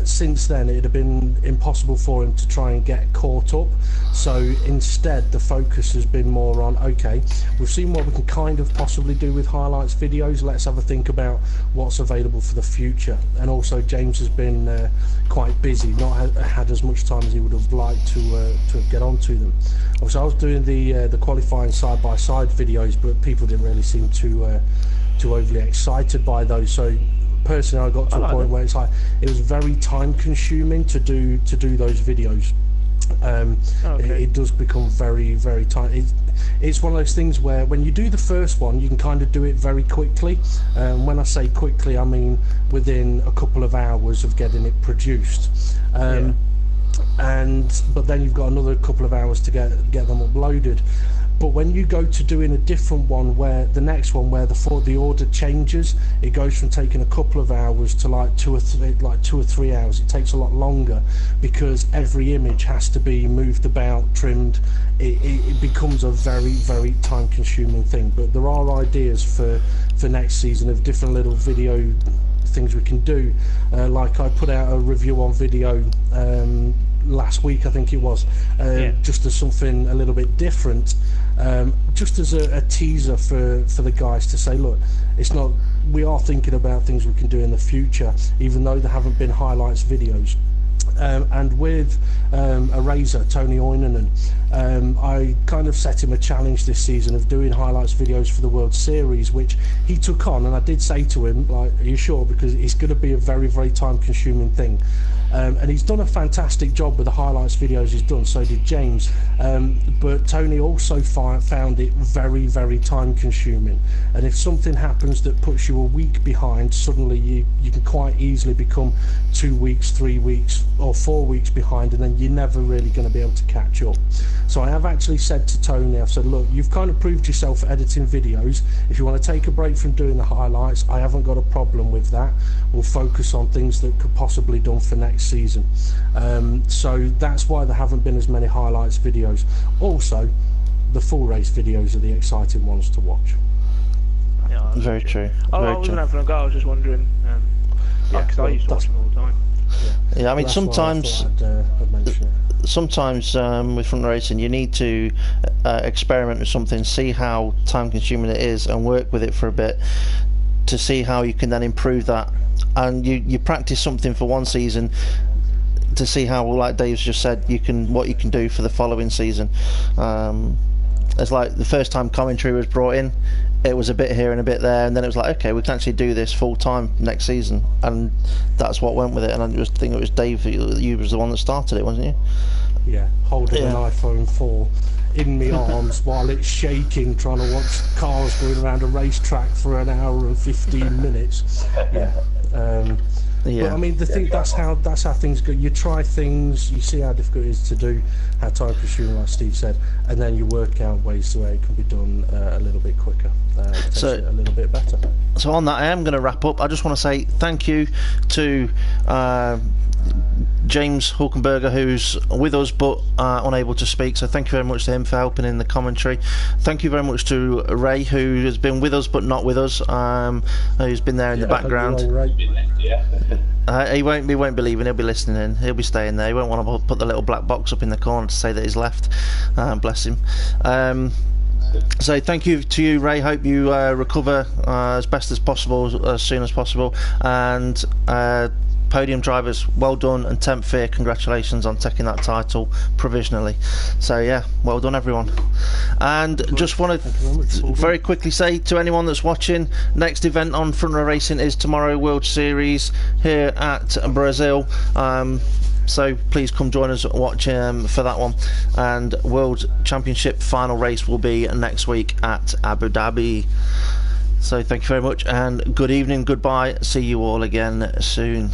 Since then, it had been impossible for him to try and get caught up. So instead, the focus has been more on, okay, we've seen what we can kind of possibly do with highlights videos. Let's have a think about what's available for the future. And also, James has been quite busy, not had as much time as he would have liked to get onto them. Obviously, I was doing the qualifying side-by-side videos, but people didn't really seem too overly excited by those. So personally, I got to a point where it's like it was very time-consuming to do those videos. It does become very, very time. It's one of those things where when you do the first one, you can kind of do it very quickly. When I say quickly, I mean within a couple of hours of getting it produced. But then you've got another couple of hours to get them uploaded. But when you go to doing a different one, where the next one where the order changes, it goes from taking a couple of hours to like 2 or 3 hours. It takes a lot longer because every image has to be moved about, trimmed. It becomes a very, very time-consuming thing. But there are ideas for next season of different little video things we can do. Like I put out a review on video last week, I think it was, just as something a little bit different, just as a teaser for the guys to say, look, it's not, we are thinking about things we can do in the future, even though there haven't been highlights videos. And with a Razor, Tony Oinanen, I kind of set him a challenge this season of doing highlights videos for the World Series, which he took on, and I did say to him, like, are you sure? Because it's going to be a very, very time-consuming thing. And he's done a fantastic job with the highlights videos he's done, so did James. But Tony also found it very, very time-consuming. And if something happens that puts you a week behind, suddenly you can quite easily become 2 weeks, 3 weeks, or 4 weeks behind, and then you're never really going to be able to catch up. So I have actually said to Tony, I've said, look, you've kind of proved yourself at editing videos. If you want to take a break from doing the highlights, I haven't got a problem with that. We'll focus on things that could possibly be done for next season. So that's why there haven't been as many highlights videos. Also, the full race videos are the exciting ones to watch. Yeah, very true. I wasn't having a go, I was just wondering, because I used to watch them all the time. Yeah, I mean, sometimes with front racing you need to experiment with something, see how time consuming it is, and work with it for a bit to see how you can then improve that. And you practice something for one season to see how, like Dave's just said, what you can do for the following season. It's like the first time commentary was brought in, it was a bit here and a bit there, and then it was like, okay, we can actually do this full time next season, and that's what went with it. And I just think it was Dave, you was the one that started it, wasn't you? Yeah, holding an iPhone 4 in my arms while it's shaking, trying to watch cars going around a racetrack for an hour and 15 minutes. But I mean, that's how things go. You try things, you see how difficult it is to do, how time consuming, like Steve said, and then you work out ways where it can be done a little bit quicker, a little bit better. So on that, I am going to wrap up. I just want to say thank you to JAMES-HULKENBERG, who's with us but unable to speak, so thank you very much to him for helping in the commentary. Thank you very much to Ray, who has been with us but not with us, who's been there in the background. He won't be leaving, he'll be listening in, he'll be staying there. He won't want to put the little black box up in the corner to say that he's left. Bless him. So thank you to you, Ray. Hope you recover as best as possible, as soon as possible. And podium drivers, well done, and 10th Fear, congratulations on taking that title provisionally. So yeah, well done everyone. And just want to very quickly say to anyone that's watching, next event on Front Row Racing is tomorrow, World Series here at Brazil. So please come join us, watch for that one. And World Championship final race will be next week at Abu Dhabi. So thank you very much, and good evening, goodbye, see you all again soon.